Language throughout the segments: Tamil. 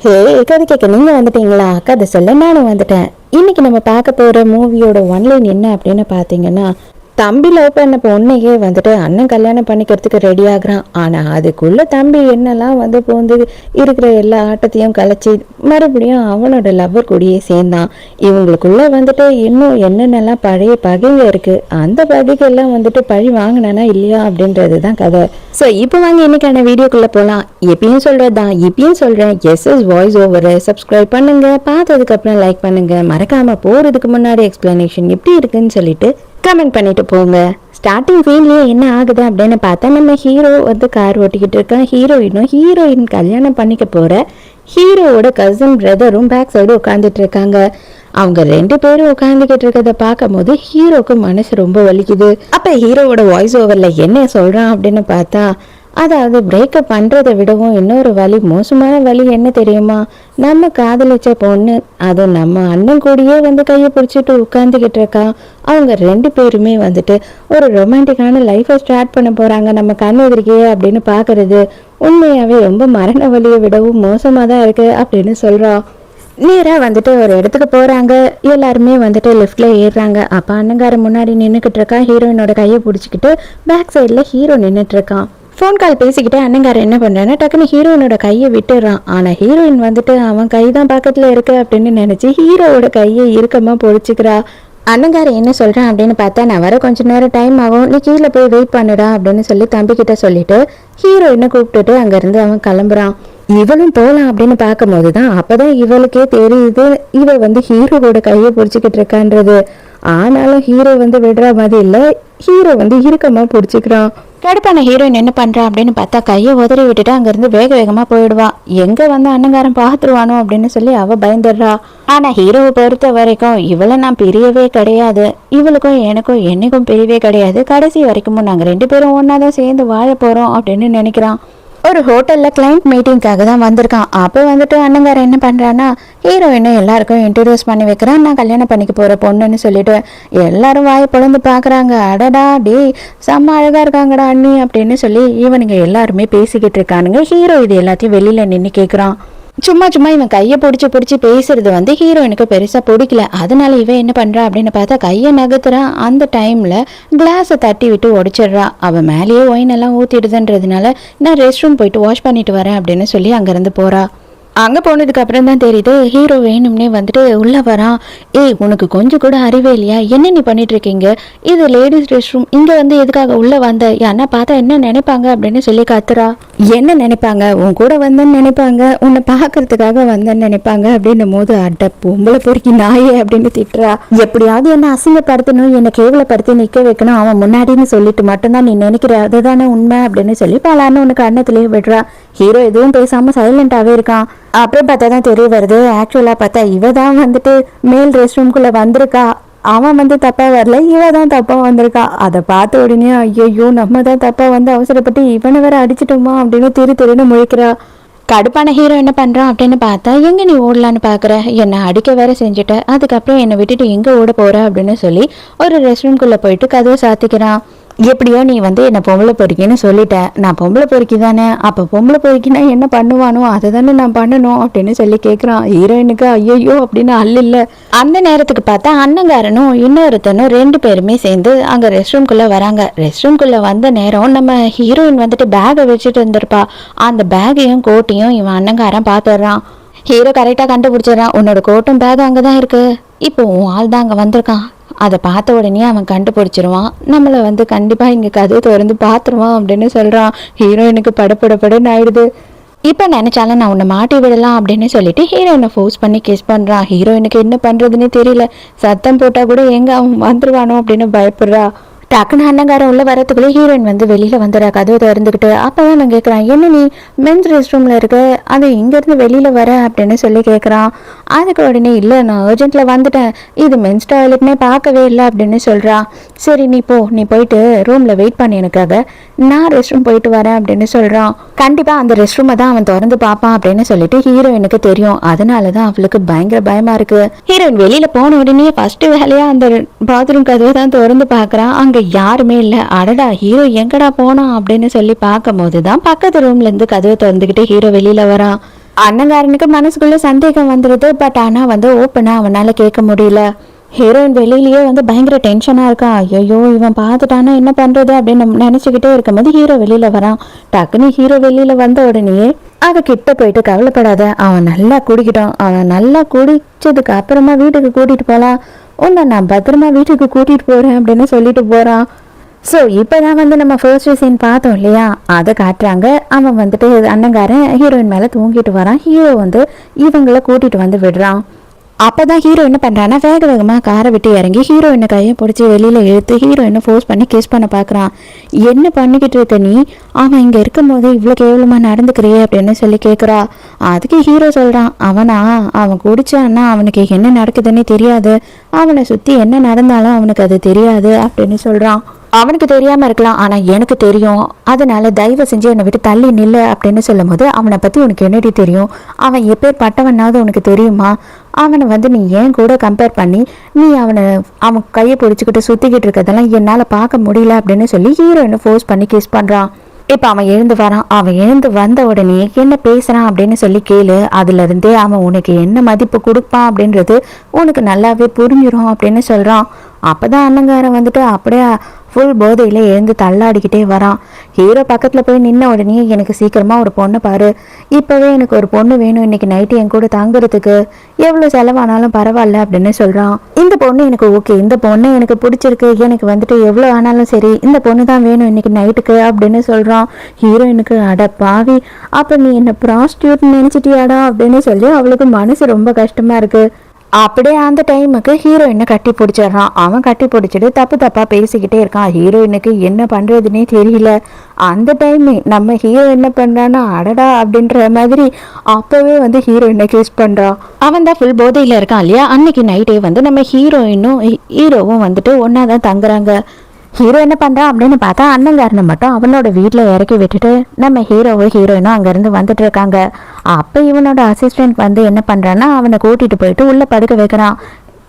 ஹே, கதை கேட்க நீங்க வந்துட்டீங்களா? கதை சொல்ல நானும் வந்துட்டேன். இன்னைக்கு நம்ம பார்க்க போற மூவியோட ஒன்லைன் என்ன அப்படின்னு பாத்தீங்கன்னா, தம்பி லவ் பண்ண பொண்ணையே வந்துட்டு அண்ணன் கல்யாணம் பண்ணிக்கிறதுக்கு ரெடி ஆகுறான். ஆனா அதுக்குள்ள தம்பி என்னெல்லாம் வந்து பூந்து இருக்கிற எல்லா ஆட்டத்தையும் கலைச்சி மறுபடியும் அவனோட லவ்வர் கூடயே சேர்ந்தான். இவங்களுக்குள்ள வந்துட்டு இன்னும் என்னென்னலாம் பழைய பகைங்க இருக்கு, அந்த பகைக்கெல்லாம் வந்துட்டு பழி வாங்கினானா இல்லையா அப்படின்றது தான் கதை. ஸோ இப்போ வாங்க இன்னைக்கான வீடியோக்குள்ள போகலாம். எப்பயும் சொல்றதுதான், இப்பயும் சொல்றேன், எஸ் வாய்ஸ் ஓவர். சப்ஸ்கிரைப் பண்ணுங்க, பார்த்ததுக்கு அப்புறம் லைக் பண்ணுங்க, மறக்காம போறதுக்கு முன்னாடி எக்ஸ்பிளனேஷன் எப்படி இருக்குன்னு சொல்லிட்டு கமெண்ட் பண்ணிட்டு போங்க. ஸ்டார்டிங் சீன்லயே என்ன ஆகுது அப்படின்னு பார்த்தா, நம்ம ஹீரோ வந்து கார் ஓட்டிக்கிட்டு இருக்கான். ஹீரோயின் கல்யாணம் பண்ணிக்க போற ஹீரோவோட கசின் பிரதரும் பேக் சைடு உட்காந்துட்டு இருக்காங்க. அவங்க 2 பேரும் உட்காந்துக்கிட்டு இருக்கிறத பார்க்கும் போது ஹீரோக்கு மனசு ரொம்ப வலிக்குது. அப்ப ஹீரோவோட வாய்ஸ் ஓவர்ல என்ன சொல்றான் அப்படின்னு பார்த்தா, அதாவது பிரேக்கப் பண்றதை விடவும் இன்னொரு வலி, மோசமான வலி என்ன தெரியுமா? நம்ம காதலிச்ச பொண்ணு அது நம்ம அண்ணன் கூடயே வந்து கையை பிடிச்சிட்டு உட்காந்துக்கிட்டு இருக்கா. அவங்க 2 பேருமே வந்துட்டு ஒரு ரொமான்டிக்கான லைஃபை ஸ்டார்ட் பண்ண போறாங்க நம்ம கண்ணு எதிர்க்கையே அப்படின்னு பாக்குறது உண்மையாவே ரொம்ப மரண வலியை விடவும் மோசமா தான் இருக்கு அப்படின்னு சொல்றோம். நேராக வந்துட்டு ஒரு இடத்துக்கு போகிறாங்க. எல்லாருமே வந்துட்டு லிஃப்டில் ஏறுறாங்க. அப்போ அண்ணங்கார முன்னாடி நின்றுக்கிட்டு இருக்கா. ஹீரோயினோட கையை பிடிச்சிக்கிட்டு பேக் சைடில் ஹீரோ நின்றுட்டு இருக்கான். ஃபோன் கால் பேசிக்கிட்டு அண்ணங்கார என்ன பண்ணுறான்னா டக்குன்னு ஹீரோயினோட கையை விட்டுடுறான். ஆனால் ஹீரோயின் வந்துட்டு அவன் கை தான் பக்கத்தில் இருக்கு அப்படின்னு நினச்சி ஹீரோவோட கையை இறுக்கமாக பொடிச்சிக்கிறா. அண்ணங்கார என்ன சொல்கிறான் அப்படின்னு பார்த்தா, நான் வர கொஞ்சம் நேரம் டைம் ஆகும், நீ கீழே போய் வெயிட் பண்ணுடா அப்படின்னு சொல்லி தம்பிக்கிட்ட சொல்லிட்டு ஹீரோயினை கூப்பிட்டுட்டு அங்கேருந்து அவன் கிளம்புறான். இவளும் போகலாம் அப்படின்னு பார்க்கும்போது தான் அப்போதான் இவளுக்கே தெரியுது இவ வந்து ஹீரோவோட கையை பிடிச்சிக்கிட்டு இருக்கான்றது. ஆனாலும் ஹீரோ வந்து விடுற மாதிரி இல்லை, ஹீரோ வந்து இறுக்கமாக பிடிச்சிக்கிறான். கடுப்பான ஹீரோயின் என்ன பண்ணுறா அப்படின்னு பார்த்தா, கையை உதறி விட்டுட்டு அங்கேருந்து வேக வேகமாக போயிடுவா. எங்கே வந்து அண்ணங்காரன் பார்த்துருவானோ அப்படின்னு சொல்லி அவள் பயந்துடுறா. ஆனால் ஹீரோவை பொறுத்த வரைக்கும் இவளை நான் பிரியவே கிடையாது, இவளுக்கும் எனக்கும் என்னைக்கும் பிரியவே கிடையாது, கடைசி வரைக்கும் நாங்கள் 2 பேரும் ஒன்றா தான் சேர்ந்து வாழ போகிறோம் அப்படின்னு நினைக்கிறான். ஒரு ஹோட்டலில் கிளைண்ட் மீட்டிங்காக தான் வந்திருக்கான். அப்போ வந்துட்டு அண்ணங்கார என்ன பண்ணுறான்னா, ஹீரோயினை எல்லாருக்கும் இன்ட்ரடியூஸ் பண்ணி வைக்கிறான். நான் கல்யாணம் பண்ணிக்க போகிற பொண்ணுன்னு சொல்லிட்டு எல்லாரும் வாயை பொழந்து பார்க்குறாங்க. அடடா டே, செம்ம அழகாக இருக்காங்கடா அண்ணி அப்படின்னு சொல்லி இவனுங்க எல்லாருமே பேசிக்கிட்டு இருக்கானுங்க. ஹீரோ இது எல்லாத்தையும் வெளியில் நின்று கேட்குறான். சும்மா இவன் கையை பிடிச்சி பேசுறது வந்து ஹீரோயினுக்கு பெருசாக பிடிக்கல. அதனால இவன் என்ன பண்ணுறா அப்படின்னு பார்த்தா, கையை நகர்த்துறான். அந்த டைமில் கிளாஸை தட்டி விட்டு உடைச்சிடுறா. அவன் மேலேயே ஒயின் எல்லாம் ஊற்றிடுதுன்றதுனால நான் ரெஸ்ட் ரூம் போயிட்டு வாஷ் பண்ணிட்டு வரேன் அப்படின்னு சொல்லி அங்கேருந்து போகிறா. அங்கே போனதுக்கு அப்புறம் தான் தெரியுது ஹீரோ வேணும்னே வந்துட்டு உள்ளே வரான். ஏய், உனக்கு கொஞ்சம் கூட அறிவே இல்லையா? என்ன நீ பண்ணிட்டு இருக்கீங்க? இது லேடிஸ் ரெஸ்ட் ரூம், இங்கே வந்து எதுக்காக உள்ளே வந்த? யாருன்னா பார்த்தா என்ன நினைப்பாங்க அப்படின்னு சொல்லி கத்துறா. என்ன நினைப்பாங்க? உன் கூட வந்தேன்னு நினைப்பாங்க, உன்னை பார்க்கறதுக்காக வந்தேன்னு நினைப்பாங்க அப்படின்னும் போது, அட்ட பொம்பளை பொறுக்கி நாயே அப்படின்னு திட்டுறா. எப்படியாவது என்ன அசிங்கப்படுத்தணும், என்னை கேவலப்படுத்தி நிற்க வைக்கணும் அவன் முன்னாடின்னு சொல்லிட்டு மட்டும்தான் நீ நினைக்கிற, அதுதானே உண்மை அப்படின்னு சொல்லி பலான்னு உனக்கு அன்னத்திலேயே விடுறா. ஹீரோ எதுவும் பேசாம சைலண்டாவே இருக்கான். அப்புறம் பார்த்தா தான் தெரிய வருது, ஆக்சுவலா பார்த்தா இவ தான் வந்துட்டு மேல் ரெஸ்ட் ரூம்குள்ள வந்திருக்கா. அவன் வந்து தப்பா வரல, இவ தான் தப்பா வந்திருக்கா. அதை பார்த்த உடனே ஐயோ நம்ம தான் தப்பா வந்து அவசரப்பட்டு இவனை வேற அடிச்சிட்டோமா அப்படின்னு திருன்னு முழிக்கிறா. கடுப்பான ஹீரோ என்ன பண்றான் அப்படின்னு பார்த்தா, எங்க நீ ஓடலான்னு பாக்குற, என்னை அடிக்க வேற செஞ்சுட்ட, அதுக்கப்புறம் என்னை விட்டுட்டு எங்க ஓட போற அப்படின்னு சொல்லி ஒரு ரெஸ்ட் ரூம்குள்ள போயிட்டு கதவை சாத்திக்கிறான். எப்படியோ நீ வந்து என்ன பொம்பளை பொறுக்கின்னு சொல்லிட்டேன், நான் பொம்பளை பொறுக்கி தானே, அப்போ பொம்பளை பொறுக்கினா என்ன பண்ணுவானோ அதை தானே நான் பண்ணணும் அப்படின்னு சொல்லி கேட்குறான். ஹீரோயினுக்கு ஐயோ அப்படின்னு அல்ல. அந்த நேரத்துக்கு பார்த்தா அண்ணங்காரனும் இன்னொருத்தனும் 2 பேருமே சேர்ந்து அங்கே ரெஸ்ட் ரூம்குள்ளே வராங்க. ரெஸ்ட் ரூம்குள்ளே வந்த நேரம் நம்ம ஹீரோயின் வந்துட்டு பேகை வச்சுட்டு இருந்திருப்பா. அந்த பேகையும் கோட்டையும் இவன் அண்ணங்காரன் பார்த்துடுறான். ஹீரோ கரெக்டாக கண்டுபிடிச்சிடறான், உன்னோட கோட்டும் பேகும் அங்கே தான் இருக்கு, இப்போ உன் ஆள் தான் அங்கே வந்திருக்கான். அதை பார்த்த உடனே அவன் கண்டுபிடிச்சிருவான், நம்மளை வந்து கண்டிப்பாக இங்கே கதவை திறந்து பார்த்துருவான் அப்படின்னு சொல்கிறான். ஹீரோயினுக்கு படப்படன்னு ஆயிடுது. இப்போ நினச்சாலும் நான் உன்னை மாட்டி விடலாம் அப்படின்னு சொல்லிட்டு ஹீரோயினை ஃபோர்ஸ் பண்ணி கிஸ் பண்ணுறான். ஹீரோயினுக்கு என்ன பண்ணுறதுன்னு தெரியல, சத்தம் போட்டால் கூட எங்கே அவன் வந்துருவானோ அப்படின்னு பயப்படுறா. டக்குன்னு அண்ணங்காரன் உள்ள வரத்துக்குள்ளே ஹீரோயின் வந்து வெளியில் வந்துடுறா கதவை திறந்துக்கிட்டு. அப்போ தான் நான் கேட்குறான், என்ன நீ மென்ஸ் ரெஸ்ட் ரூமில் இருக்க, அது இங்கேருந்து வெளியில் வர அப்படின்னு சொல்லி கேட்குறான். அதுக்கு உடனே இல்லை, நான் அர்ஜென்ட்டில் வந்துட்டேன், இது மென்ஸ் டாய்லெட்னே பார்க்கவே இல்லை அப்படின்னு சொல்கிறான். சரி நீ போயிட்டு ரூமில் வெயிட் பண்ணி எனக்காக, நான் ரெஸ்ட் ரூம் போயிட்டு வரேன் அப்படின்னு சொல்கிறான். கண்டிப்பாக அந்த ரெஸ்ட் ரூமை தான் அவன் திறந்து பார்ப்பான் அப்படின்னு சொல்லிட்டு ஹீரோயினுக்கு தெரியும். அதனால தான் அவளுக்கு பயங்கர பயமாக இருக்குது. ஹீரோயின் வெளியில் போன உடனே ஃபஸ்ட்டு வேலையாக அந்த பாத்ரூம் கதவை தான் திறந்து பார்க்குறான். அங்கே யாருமே இல்லை. அடடா, ஹீரோ எங்கடா போனான் அப்படின்னு சொல்லி பார்க்கும் போது தான் பக்கத்து ரூம்ல இருந்து கதவை திறந்துக்கிட்டு ஹீரோ வெளியில வரான். அண்ணங்காரனுக்கு மனசுக்குள்ள சந்தேகம் வந்துடுது. பட் ஆனா வந்து ஓப்பனா அவனால கேட்க முடியல. ஹீரோயின் வெளியிலயே வந்து பயங்கர டென்ஷனா இருக்கா. ஐயோ இவன் பார்த்துட்டானா என்ன பண்றது அப்படின்னு நினைச்சுக்கிட்டே இருக்கும்போது ஹீரோ வெளியில வரான். டக்குன்னு ஹீரோ வெளியில வந்த உடனே அவ கிட்ட போயிட்டு, கவலைப்படாத, அவன் நல்லா குடிக்கிட்டான், அவன் நல்லா குடிச்சதுக்கு அப்புறமா வீட்டுக்கு கூட்டிட்டு போலாம், உன்னை நான் பத்திரமா வீட்டுக்கு கூட்டிட்டு போறேன் அப்படின்னு சொல்லிட்டு போறான். ஸோ இப்போதான் வந்து நம்ம ஃபர்ஸ்ட் சீன் பார்த்தோம் இல்லையா, அதை காட்டுறாங்க. அவன் வந்துட்டு அண்ணங்காரன் ஹீரோயின் மேலே தூங்கிட்டு வரான். ஹீரோ வந்து இவங்களை கூட்டிட்டு வந்து விடுறான். அப்போதான் ஹீரோ என்ன பண்ணுறான்னா வேக வேகமாக காரை விட்டு இறங்கி ஹீரோயினை கையை பிடிச்சி வெளியில் இழுத்து ஹீரோயினை ஃபோர்ஸ் பண்ணி கிஸ் பண்ண பார்க்குறான். என்ன பண்ணிக்கிட்டு இருக்க நீ, அவன் இங்கே இருக்கும் போது இவ்வளோ கேவலமாக நடந்துக்கிறியே அப்படின்னு சொல்லி கேட்குறா. அதுக்கு ஹீரோ சொல்கிறான், அவன் குடிச்சான்னா அவனுக்கு என்ன நடக்குதுன்னே தெரியாது, அவனை சுற்றி என்ன நடந்தாலும் அவனுக்கு அது தெரியாது அப்படின்னு சொல்கிறான். அவனுக்கு தெரியாம இருக்கலாம், ஆனா எனக்கு தெரியும், அதனால தயவு செஞ்சு என்னை விட்டு தள்ளி நில்லு அப்படின்னு சொல்லும் போது, அவனை பத்தி உனக்கு என்னடி தெரியும், அவன் எப்பேர் பட்டவனாவது உனக்கு தெரியுமா, அவனை வந்து நீ ஏன் கூட கம்பேர் பண்ணி நீ அவன் கையை பிடிச்சிக்கிட்டு சுத்திக்கிட்டு இருக்கதெல்லாம் என்னால பார்க்க முடியல அப்படின்னு சொல்லி ஹீரோயினை ஃபோர்ஸ் பண்ணி கிஸ் பண்றான். இப்போ அவன் எழுந்து வரான். அவன் எழுந்து வந்த உடனே என்ன பேசுறான் அப்படின்னு சொல்லி கேளு, அதுல இருந்தே அவன் உனக்கு என்ன மதிப்பு கொடுப்பான் அப்படின்றது உனக்கு நல்லாவே புரிஞ்சிடும் அப்படின்னு சொல்றான். அப்பதான் அண்ணங்காரன் வந்துட்டு அப்படியே ஃபுல் போதையில எழுந்து தள்ளாடிக்கிட்டே வரான். ஹீரோ பக்கத்துல போய் நின்ன உடனே, எனக்கு சீக்கிரமா ஒரு பொண்ணு பாரு, இப்பவே எனக்கு ஒரு பொண்ணு வேணும், இன்னைக்கு நைட்டு என் கூட தங்குறதுக்கு எவ்வளவு செலவானாலும் பரவாயில்ல அப்படின்னு சொல்றான். இந்த பொண்ணு எனக்கு ஓகே, இந்த பொண்ணு எனக்கு பிடிச்சிருக்கு, எனக்கு வந்துட்டு எவ்வளவு ஆனாலும் சரி இந்த பொண்ணு தான் வேணும் இன்னைக்கு நைட்டுக்கு அப்படின்னு சொல்றான். ஹீரோயினுக்கு அட பாவி, அப்ப நீ என்ன ப்ராஸ்டியூட் நினைச்சிட்டியாடா அப்படின்னு சொல்லி அவளுக்கு மனசு ரொம்ப கஷ்டமா இருக்கு. அப்படியே அந்த டைமுக்கு ஹீரோயினை கட்டி பிடிச்சிடுறான். அவன் கட்டி பிடிச்சிட்டு தப்பா பேசிக்கிட்டே இருக்கான். ஹீரோயினுக்கு என்ன பண்றதுன்னே தெரியல. அந்த டைம் நம்ம ஹீரோ என்ன பண்றான்னா, அடடா அப்படின்ற மாதிரி அப்பவே வந்து ஹீரோயினை கிஸ் பண்றான். அவன் தான் ஃபுல் போதையில இருக்கான் இல்லையா. அன்னைக்கு நைட்டே வந்து நம்ம ஹீரோயினும் ஹீரோவும் வந்துட்டு ஒன்னாதான் தங்குறாங்க. ஹீரோ என்ன பண்றான் அப்படின்னு பார்த்தா, அண்ணங்காரனை மட்டும் அவனோட வீட்டுல இறக்கி விட்டுட்டு நம்ம ஹீரோயினும் அங்கிருந்து வந்துட்டு இருக்காங்க. அப்ப இவனோட அசிஸ்டன்ட் வந்து என்ன பண்றான்னா, அவனை கூட்டிட்டு போயிட்டு உள்ள படுக்க வைக்கிறான்.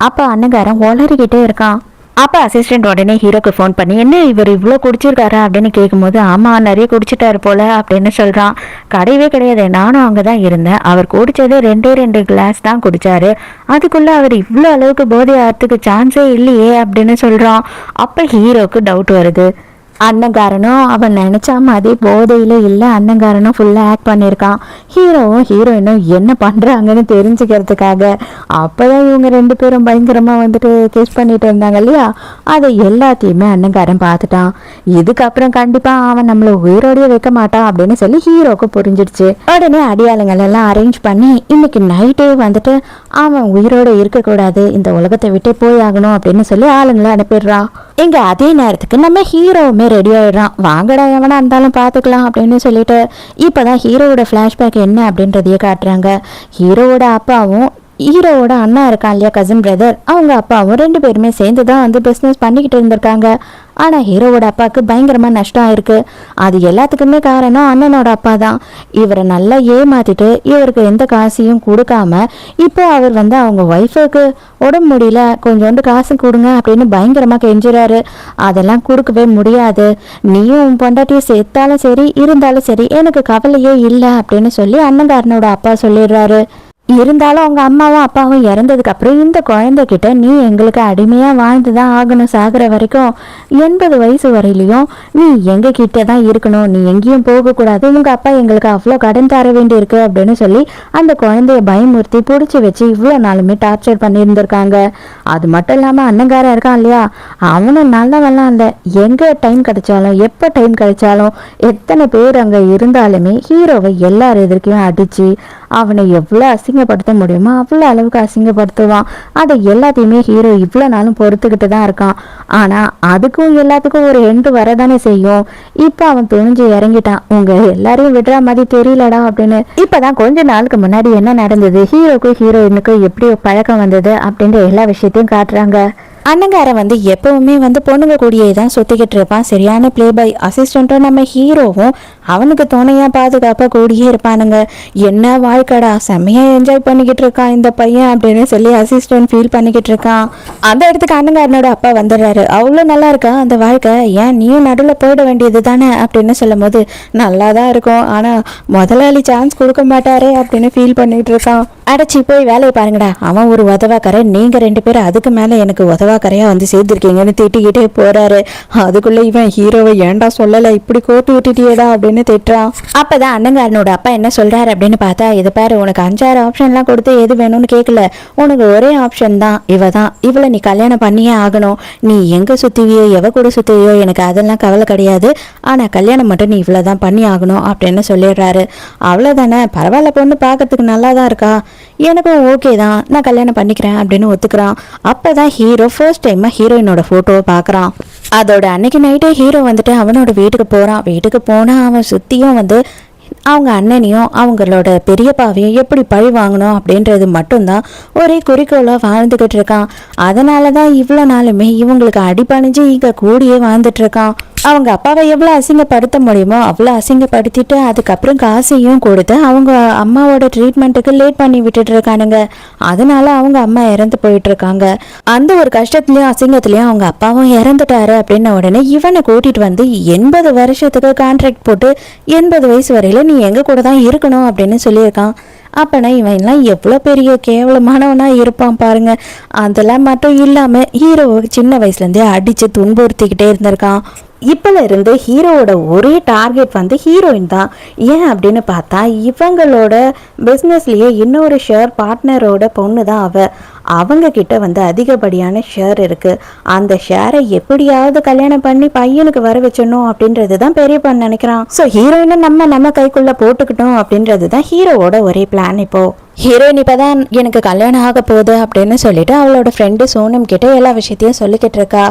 அப்ப அண்ணங்காரன் ஒளறிக்கிட்டே இருக்கான். அப்ப அசிஸ்டன்ட் உடனே ஹீரோக்கு ஃபோன் பண்ணி, என்ன இவர் இவ்வளோ குடிச்சிருக்காரா அப்படின்னு கேட்கும்போது, ஆமா நிறைய குடிச்சிட்டாரு போல அப்படின்னு சொல்றான். கிடையவே கிடையாது, நானும் அங்கதான் இருந்தேன், அவர் குடிச்சது 2 கிளாஸ் தான் குடிச்சாரு, அதுக்குள்ள அவர் இவ்வளோ அளவுக்கு போதை ஆகிறதுக்கு சான்ஸே இல்லையே அப்படின்னு சொல்றான். அப்ப ஹீரோக்கு டவுட் வருது. அண்ணங்காரனும் அவன் நினைச்சா மாதிரி போதையில இல்ல, அண்ணங்காரனும் ஃபுல்லா ஆக்ட் பண்ணியிருக்கான். ஹீரோவும் ஹீரோயினும் என்ன பண்றாங்கன்னு தெரிஞ்சுக்கிறதுக்காக. அப்பதான் இவங்க 2 பேரும் பயங்கரமா வந்துட்டு கிஸ் பண்ணிட்டு இருந்தாங்க இல்லையா, அதை எல்லாத்தையுமே அண்ணங்காரன் பார்த்துட்டான். இதுக்கப்புறம் கண்டிப்பா அவன் நம்மள உயிரோடய வைக்க மாட்டான் அப்படின்னு சொல்லி ஹீரோக்கு புரிஞ்சிடுச்சு. உடனே அடியாளுங்கள் எல்லாம் அரேஞ்ச் பண்ணி இன்னைக்கு நைட்டே வந்துட்டு அவன் உயிரோட இருக்கக்கூடாது, இந்த உலகத்தை விட்டே போய் ஆகணும் அப்படின்னு சொல்லி ஆளுங்களை அனுப்பிடுறான். இங்க அதே நேரத்துக்கு நம்ம ஹீரோவுமே ரெடி ஆயிடுறான். வாங்கடா எவனா இருந்தாலும் பாத்துக்கலாம் அப்படின்னு சொல்லிட்டு இப்பதான் ஹீரோவோட பிளாஷ்பேக் என்ன அப்படின்றதையே காட்டுறாங்க. ஹீரோவோட அப்பாவும் ஹீரோவோட அண்ணா இருக்கான் இல்லையா, கசின் பிரதர், அவங்க அப்பாவும் 2 பேருமே சேர்ந்துதான் வந்து பிசினஸ் பண்ணிக்கிட்டு இருந்திருக்காங்க. ஆனா ஹீரோவோட அப்பாவுக்கு பயங்கரமா நஷ்டம் ஆயிருக்கு. அது எல்லாத்துக்குமே காரணம் அண்ணனோட அப்பா தான். இவரை நல்லா ஏமாத்திட்டு இவருக்கு எந்த காசையும் கொடுக்காம இப்போ அவர் வந்து அவங்க ஒய்ஃபுக்கு உடம்பு முடியல, கொஞ்சோண்டு காசு கொடுங்க அப்படின்னு பயங்கரமா கெஞ்சுறாரு. அதெல்லாம் கொடுக்கவே முடியாது, நீயும் உன் பொண்டாட்டியும் சேர்த்தாலும் சரி இருந்தாலும் சரி எனக்கு கவலையே இல்லை அப்படின்னு சொல்லி அண்ணங்காரனோட அப்பா சொல்லிடுறாரு. இருந்தாலும் அவங்க அம்மாவும் அப்பாவும் இறந்ததுக்கு அப்புறம் இந்த குழந்தைகிட்ட நீ எங்களுக்கு அடிமையா வாழ்ந்துதான் ஆகணும், சாகுற வரைக்கும் 80 வயசு வரையிலையும் நீ எங்க கிட்ட தான் இருக்கணும், நீ எங்கேயும் போகக்கூடாது, உங்க அப்பா எங்களுக்கு அவ்வளோ கடன் தர வேண்டி இருக்கு அப்படின்னு சொல்லி அந்த குழந்தைய பயமுறுத்தி பிடிச்சி வச்சு இவ்வளோ நாளுமே டார்ச்சர் பண்ணியிருந்திருக்காங்க. அது மட்டும் இல்லாம அண்ணங்காரன் இருக்கான் இல்லையா, அவனும் நல்லவெல்லாம் இல்லை. எங்க டைம் கிடைச்சாலும் எப்போ டைம் கிடைச்சாலும் எத்தனை பேர் அங்க இருந்தாலுமே ஹீரோவை எல்லார் எதிர்க்கையும் அடிச்சு அவனை எவ்வளோ அசிங்கப்படுத்த முடியுமோ அவ்வளோ அளவுக்கு அசிங்கப்படுத்துவான். அதை எல்லாத்தையுமே ஹீரோ இவ்வளோ நாளும் பொறுத்துக்கிட்டு தான் இருக்கான். ஆனால் அதுக்கும் எல்லாத்துக்கும் ஒரு எண்டு வரதானே செய்யும். இப்போ அவன் துணிஞ்சு இறங்கிட்டான், உங்க எல்லாரையும் விடுற மாதிரி தெரியலடா அப்படின்னு. இப்போதான் கொஞ்ச நாளுக்கு முன்னாடி என்ன நடந்தது, ஹீரோக்கும் ஹீரோயினுக்கும் எப்படி பழக்கம் வந்தது அப்படின்ற எல்லா விஷயத்தையும் காட்டுறாங்க. அண்ணங்காரன் வந்து எப்பவுமே வந்து பொண்ணுங்க கூடியே தான் சுத்திக்கிட்டு இருப்பான். சரியான பிளே பாய் அசிஸ்டண்ட்டும் நம்ம ஹீரோவும் அவனுக்கு துணையா பாதுகாப்பா கூடியே இருப்பானுங்க. என்ன வாழ்க்கடா, செம்மையா என்ஜாய் பண்ணிக்கிட்டு இருக்கான் இந்த பையன் அப்படின்னு சொல்லி அசிஸ்டன்ட் ஃபீல் பண்ணிக்கிட்டு இருக்கான். அந்த இடத்துக்கு அண்ணங்காரனோட அப்பா வந்துடுறாரு. அவ்வளோ நல்லா இருக்கா அந்த வாழ்க்கை, ஏன் நீயும் நடுவில் போயிட வேண்டியது தானே அப்படின்னு சொல்லும் போது நல்லா தான் இருக்கும், ஆனா முதலாளி சான்ஸ் கொடுக்க மாட்டாரே அப்படின்னு ஃபீல் பண்ணிட்டு இருக்கான். அடைச்சி போய் வேலையை பாருங்கடா, அவன் ஒரு உதவாக்கரை, நீங்க 2 பேரும் அதுக்கு மேல எனக்கு உதவாக்கரையா வந்து சேர்ந்துருக்கீங்கன்னு திட்டிக்கிட்டே போறாரு. அதுக்குள்ள இவன் ஹீரோவை ஏன்டா சொல்லலை, இப்படி கோட்டு விட்டுட்டியேடா அப்படின்னு திட்டுறான். அப்பதான் அண்ணங்காரனோட அப்பா என்ன சொல்றாரு அப்படின்னு பார்த்தா, இது பாரு, உனக்கு 5-6 ஆப்ஷன்லாம் கொடுத்து எது வேணும்னு கேட்கல, உனக்கு ஒரே ஆப்ஷன் தான், இவ தான், இவளை நீ கல்யாணம் பண்ணியே ஆகணும். நீ எங்க சுத்துவியோ எவ கூட சுத்துவியோ எனக்கு அதெல்லாம் கவலை கிடையாது, ஆனா கல்யாணம் மட்டும் நீ இவ்வளவுதான் பண்ணி ஆகணும் அப்படின்னு சொல்லிடுறாரு. அவ்வளவுதானே, பரவாயில்ல, பொண்ணு பார்க்கறதுக்கு நல்லா தான் இருக்கா, எனக்கும் ஓகே தான், நான் கல்யாணம் பண்ணிக்கிறேன் அப்படின்னு ஒத்துக்கிறான். அப்பதான் ஹீரோ ஃபர்ஸ்ட் டைமா ஹீரோயினோட போட்டோவை பார்க்குறான். அதோட அன்னைக்கு நைட்டே ஹீரோ வந்துட்டு அவனோட வீட்டுக்கு போகிறான். வீட்டுக்கு போனால் அவன் சுற்றியும் வந்து அவங்க அண்ணனையும் அவங்களோட பெரியப்பாவையும் எப்படி பழி வாங்கணும் அப்படின்றது மட்டும்தான் ஒரே குறிக்கோளாக வாழ்ந்துக்கிட்டு இருக்கான். அதனால தான் இவ்வளோ நாளுமே இவங்களுக்கு அடிபணிஞ்சு இங்கே கூடியே வாழ்ந்துட்டு இருக்கான். அவங்க அப்பாவை எவ்வளோ அசிங்கப்படுத்த முடியுமோ அவ்வளோ அசிங்கப்படுத்திட்டு அதுக்கப்புறம் காசையும் கொடுத்து அவங்க அம்மாவோட ட்ரீட்மெண்ட்டுக்கு லேட் பண்ணி விட்டுட்டு இருக்கானுங்க. அதனால அவங்க அம்மா இறந்து போயிட்டு இருக்காங்க. அந்த ஒரு கஷ்டத்துலயும் அசிங்கத்திலயும் அவங்க அப்பாவும் இறந்துட்டாரு அப்படின்ன உடனே இவனை கூட்டிட்டு வந்து 80 வருஷத்துக்கு கான்ட்ராக்ட் போட்டு 80 வயசு வரையில நீ எங்க கூட தான் இருக்கணும் அப்படின்னு சொல்லியிருக்கான். அப்பனா இவன்லாம் எவ்வளோ பெரிய கேவலமானவனா இருப்பான் பாருங்க. அதெல்லாம் மட்டும் இல்லாம ஹீரோ சின்ன வயசுலேருந்தே அடிச்சு துன்புறுத்திக்கிட்டே இருந்திருக்கான். இப்போல இருந்து ஹீரோவோட ஒரே டார்கெட் வந்து ஹீரோயின் தான். ஏன் அப்படின்னு பார்த்தா இவங்களோட பிஸ்னஸ்லேயே இன்னொரு ஷேர் பார்ட்னரோட பொண்ணு தான் அவங்க கிட்ட வந்து அதிகப்படியான ஷேர் இருக்கு. அந்த ஷேரை எப்படியாவது கல்யாணம் பண்ணி பையனுக்கு வர வச்சிடணும் அப்படின்றது தான் பெரியப்பான்னு நினைக்கிறான். ஸோ ஹீரோயினை நம்ம கைக்குள்ள போட்டுக்கிட்டோம் அப்படின்றது தான் ஹீரோவோட ஒரே பிளான். இப்போ ஹீரோயின் இப்பதான் எனக்கு கல்யாணம் ஆக போகுது அப்படின்னு சொல்லிட்டு அவளோட ஃப்ரெண்டு சோனம் கிட்ட எல்லா விஷயத்தையும் சொல்லிக்கிட்டு இருக்கா.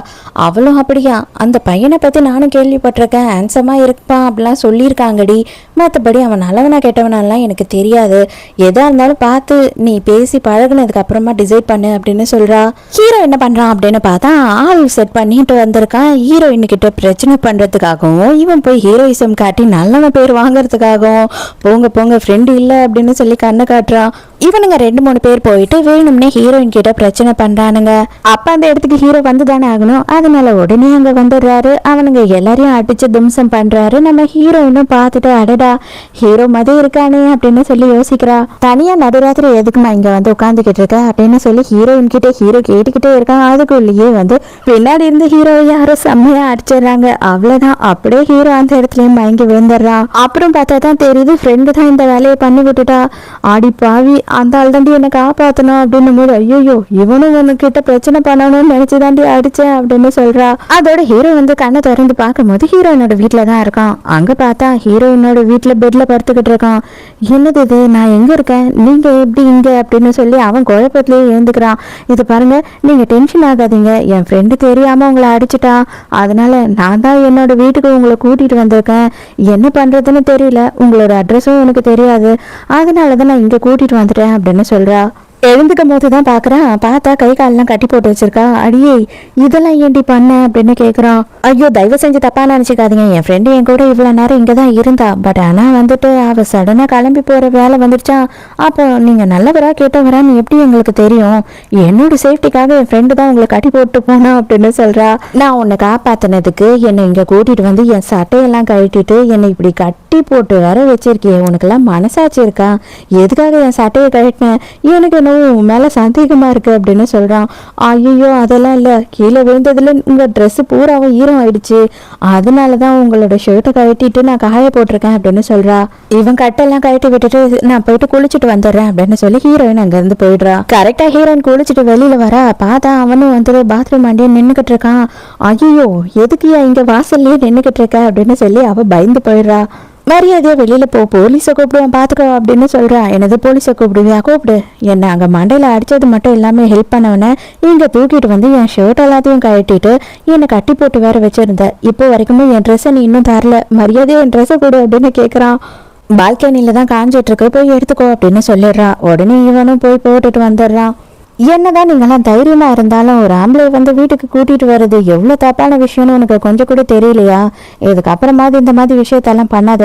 அவளும் அப்படியா, அந்த பையனை பத்தி நானும் கேள்விப்பட்டிருக்கேன், ஹேண்ட்ஸமா இருப்பான் அப்படிலாம் சொல்லியிருக்காங்கடி, மற்றபடி அவன் நல்லவனா கெட்டவனாலாம் எனக்கு தெரியாது, எதா இருந்தாலும் பார்த்து நீ பேசி பழகுனதுக்கு அப்புறமா டிசைட் பண்ணு அப்படின்னு சொல்றா. ஹீரோ என்ன பண்றான் அப்படின்னு பார்த்தா ஆள் செட் பண்ணிட்டு வந்திருக்கான். ஹீரோயின் கிட்ட பிரச்சனை பண்றதுக்காகவும் இவன் போய் ஹீரோயிசம் காட்டி நல்லவன் பேர் வாங்கறதுக்காகவும் போங்க போங்க ஃப்ரெண்டு இல்லை அப்படின்னு சொல்லி கண்ணை காட்டுறான். இவனுங்க 2-3 பேர் போயிட்டு வேணும்னே ஹீரோயின் கிட்ட பிரச்சனை பண்றானுங்க. அப்ப அந்த இடத்துக்கு ஹீரோ வந்து தானே ஆகணும், அதனால உடனே அங்க வந்துடுறாரு. அவனுங்க எல்லாரையும் அடிச்சு தும்சம் பண்றாரு. நம்ம ஹீரோயினும் பார்த்துட்டு அடடா ஹீரோ மாதிரி இருக்கானே அப்படின்னு சொல்லி யோசிக்கிறா. தனியா நடுராத்திரி எதுக்குமா இங்க வந்து உட்காந்துக்கிட்டு இருக்க அப்படின்னு சொல்லி ஹீரோயின் கிட்ட ஹீரோ கேட்டுக்கிட்டே இருக்கான். அதுக்குள்ளேயே வந்து பின்னாடி இருந்து ஹீரோ யாரும் செம்மையா அடிச்சிடுறாங்க. அவ்வளவுதான், அப்படியே ஹீரோ அந்த இடத்துலயும் மயங்கி விழுந்துடுறான். அப்புறம் பார்த்தா தான் தெரியுது ஃப்ரெண்டு தான் இந்த வேலையை பண்ணி விட்டுட்டா. ஆடி பாவி, அந்த ஆள் தாண்டி என்னை காப்பாற்றணும் அப்படின்னும் போது ஐயோ இவனும் உனக்கிட்ட பிரச்சனை பண்ணணும்னு நினைச்சு தாண்டி அடிச்சேன் அப்படின்னு சொல்றா. அதோட ஹீரோ வந்து கண்ணை திறந்து பார்க்கும்போது ஹீரோயினோட வீட்டுல தான் இருக்கான். அங்க பார்த்தா ஹீரோயினோட வீட்டுல பெட்ல படுத்துக்கிட்டு இருக்கான். என்னது இது, நான் எங்க இருக்கேன், நீங்க எப்படி இங்க அப்படின்னு சொல்லி அவன் குழப்பத்திலேயே எழுந்துக்கிறான். இது பாருங்க, நீங்க டென்ஷன் ஆகாதீங்க, என் ஃப்ரெண்டு தெரியாம உங்களை அடிச்சுட்டா, அதனால நான் தான் என்னோட வீட்டுக்கு உங்களை கூட்டிட்டு வந்திருக்கேன், என்ன பண்றதுன்னு தெரியல, உங்களோட அட்ரஸும் எனக்கு தெரியாது, அதனாலதான் நான் இங்க கூட்டிட்டு வந்துட்டேன் அப்படின்னு சொல்றா. எழுந்துக்கும் போது தான் பார்க்குறேன், பார்த்தா கை காலெல்லாம் கட்டி போட்டு வச்சிருக்கா. அடியே இதெல்லாம் ஏண்டி பண்ண அப்படின்னு கேட்குறான். ஐயோ தயவு செஞ்சு தப்பா நினச்சிக்காதீங்க, என் ஃப்ரெண்டு என் கூட இவ்வளோ நேரம் இங்கே தான் இருந்தா, பட் ஆனால் வந்துட்டு அவள் சடனாக கிளம்பி போகிற வேலை வந்துருச்சா, அப்போ நீங்கள் நல்லவரா கேட்டவரான்னு எப்படி எங்களுக்கு தெரியும், என்னோட சேஃப்டிக்காக என் ஃப்ரெண்டு தான் உங்களை கட்டி போட்டு போனா அப்படின்னு சொல்கிறா. நான் உன்னை காப்பாற்றினதுக்கு என்னை இங்கே கூட்டிகிட்டு வந்து என் சட்டையெல்லாம் கழட்டிட்டு என்னை இப்படி கட்டி போட்டு வர வச்சிருக்கேன், உனக்கெல்லாம் மனசாட்சி இருக்கா, எதுக்காக என் சட்டையை கழட்டினேன், எனக்கு உன் மேல சந்தேகமா இருக்கு அப்படின்னு சொல்றான். ஐயோ அதெல்லாம் இல்ல, கீழே விழுந்ததுல உங்க ட்ரெஸ் பூராவும் ஈரம் ஆயிடுச்சு, அதனாலதான் உங்களோட ஷர்ட்டை கழட்டிட்டு நான் காய போட்டிருக்கேன் அப்படின்னு சொல்றா. இவன் கட்டெல்லாம் கழட்டி விட்டுட்டு நான் போயிட்டு குளிச்சுட்டு வந்துடுறேன் அப்படின்னு சொல்லி ஹீரோயின் அங்க இருந்து போயிடுறா. கரெக்டா ஹீரோயின் குளிச்சுட்டு வெளியில வர பார்த்தா அவனும் வந்து பாத்ரூம் அண்டியே நின்னுக்கிட்டு இருக்கான். ஐயோ எதுக்குயா இங்க வாசல்லயே நின்னுக்கிட்டு இருக்க அப்படின்னு சொல்லி அவ பயந்து போயிடுறா. மரியாதையா வெளியில போ, போலீஸை கூப்பிடுவான் பாத்துக்கோ அப்படின்னு சொல்றா. எனது போலீஸை கூப்பிடுவியா, கூப்பிடு, என்ன அங்க மண்டையில அடிச்சது மட்டும் எல்லாமே ஹெல்ப் பண்ணவன இங்க தூக்கிட்டு வந்து என் ஷர்ட் எல்லாத்தையும் கழட்டிட்டு என்னை கட்டி போட்டு வேற வச்சிருந்த, இப்போ வரைக்குமே என் ட்ரெஸ்ஸை நீ இன்னும் தரல, மரியாதையா என் ட்ரெஸ்ஸை கொடு அப்படின்னு கேட்கறான். பால்கனில தான் காஞ்சிட்டு இருக்கு, போய் எடுத்துக்கோ அப்படின்னு சொல்லிடுறா. உடனே இவனும் போய் போட்டுட்டு வந்துடுறான். என்னதான் நீங்களாம் தைரியமா இருந்தாலும் ஒரு ஆம்பளை வந்து வீட்டுக்கு கூட்டிட்டு வர்றது எவ்வளவு தப்பான விஷயம்னு உனக்கு கொஞ்சம் கூட தெரியலையா? இதுக்கப்புறமாவது இந்த மாதிரி விஷயத்தெல்லாம் பண்ணாத,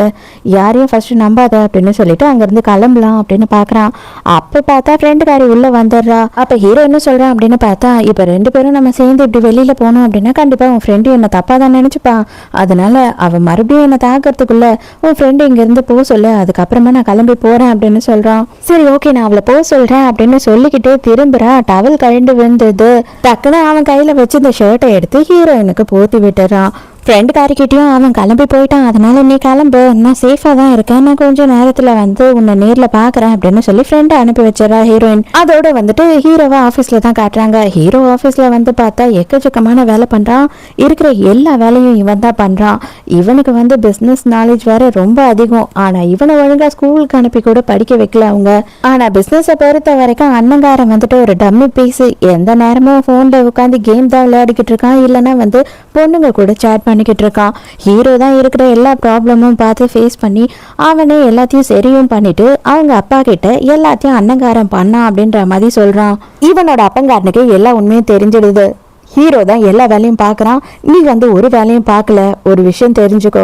யாரையும் ஃபர்ஸ்ட் நம்பாத அப்படின்னு சொல்லிட்டு அங்கிருந்து கிளம்பலாம் அப்படின்னு பாக்குறான். அப்ப பார்த்தா ஃப்ரெண்டுக்காரி உள்ள வந்துடுறா. அப்ப ஹீரோ என்ன சொல்றான் அப்படின்னு பார்த்தா, இப்ப 2 பேரும் நம்ம சேர்ந்து இப்படி வெளியில போனோம் அப்படின்னா கண்டிப்பா உன் ஃப்ரெண்டு என்ன தப்பா தான் நினைச்சுப்பான். அதனால அவ மறுபடியும் என்ன தாக்கிறதுக்குள்ள உன் ஃப்ரெண்டு இங்க இருந்து போக சொல்லு, அதுக்கப்புறமா நான் கிளம்பி போறேன் அப்படின்னு சொல்றான். சரி ஓகே, நான் அவளை போக சொல்றேன் அப்படின்னு சொல்லிக்கிட்டே திரும்ப டவல் கழண்டு விழுந்தது. டக்குன்னு அவன் கையில வச்சு இந்த ஷர்ட்டை எடுத்து ஹீரோயினுக்கு போத்தி விட்டுறான். ஃப்ரெண்டு காரிக்கிட்டையும் அவன் கிளம்பி போயிட்டான், அதனால நீ கிளம்பு, நான் சேஃபாக தான் இருக்கேன், நான் கொஞ்சம் நேரத்தில் வந்து உன்னை நேரில் பார்க்குறேன் அப்படின்னு சொல்லி ஃப்ரெண்டை அனுப்பி வச்சிடறா ஹீரோயின். அதோட வந்துட்டு ஹீரோவை ஆஃபீஸில் தான் காட்டுறாங்க. ஹீரோ ஆஃபீஸில் வந்து பார்த்தா எக்கச்சக்கமான வேலை பண்ணுறான். இருக்கிற எல்லா வேலையும் இவன் தான் பண்ணுறான். இவனுக்கு வந்து பிஸ்னஸ் நாலேஜ் வேற ரொம்ப அதிகம். ஆனால் இவனை ஒழுங்காக ஸ்கூலுக்கு அனுப்பி கூட படிக்க வைக்கல அவங்க. ஆனால் பிஸ்னஸை பொறுத்த வரைக்கும் அண்ணங்காரன் வந்துட்டு ஒரு டம்மி பீஸ். எந்த நேரமும் ஃபோனில் உட்காந்து கேம் தான் விளையாடிக்கிட்டு இருக்கான், இல்லைன்னா வந்து பொண்ணுங்க கூட சேட் பண்ணிக்கிட்டு இருக்கான். ஹீரோ தான் இருக்கிற எல்லா ப்ராப்ளமும் பார்த்து ஃபேஸ் பண்ணி அவனே எல்லாத்தையும் சரியும் பண்ணிட்டு அவங்க அப்பா கிட்ட எல்லாத்தையும் அண்ணங்காரன் பண்ணான் அப்படின்ற மாதிரி சொல்றான். இவனோட அப்பங்காரனுக்கு எல்லா உண்மையும் தெரிஞ்சிடுது. ஹீரோ தான் எல்லா வேலையும் பார்க்குறான், நீ வந்து ஒரு வேலையும் பார்க்கல, ஒரு விஷயம் தெரிஞ்சுக்கோ,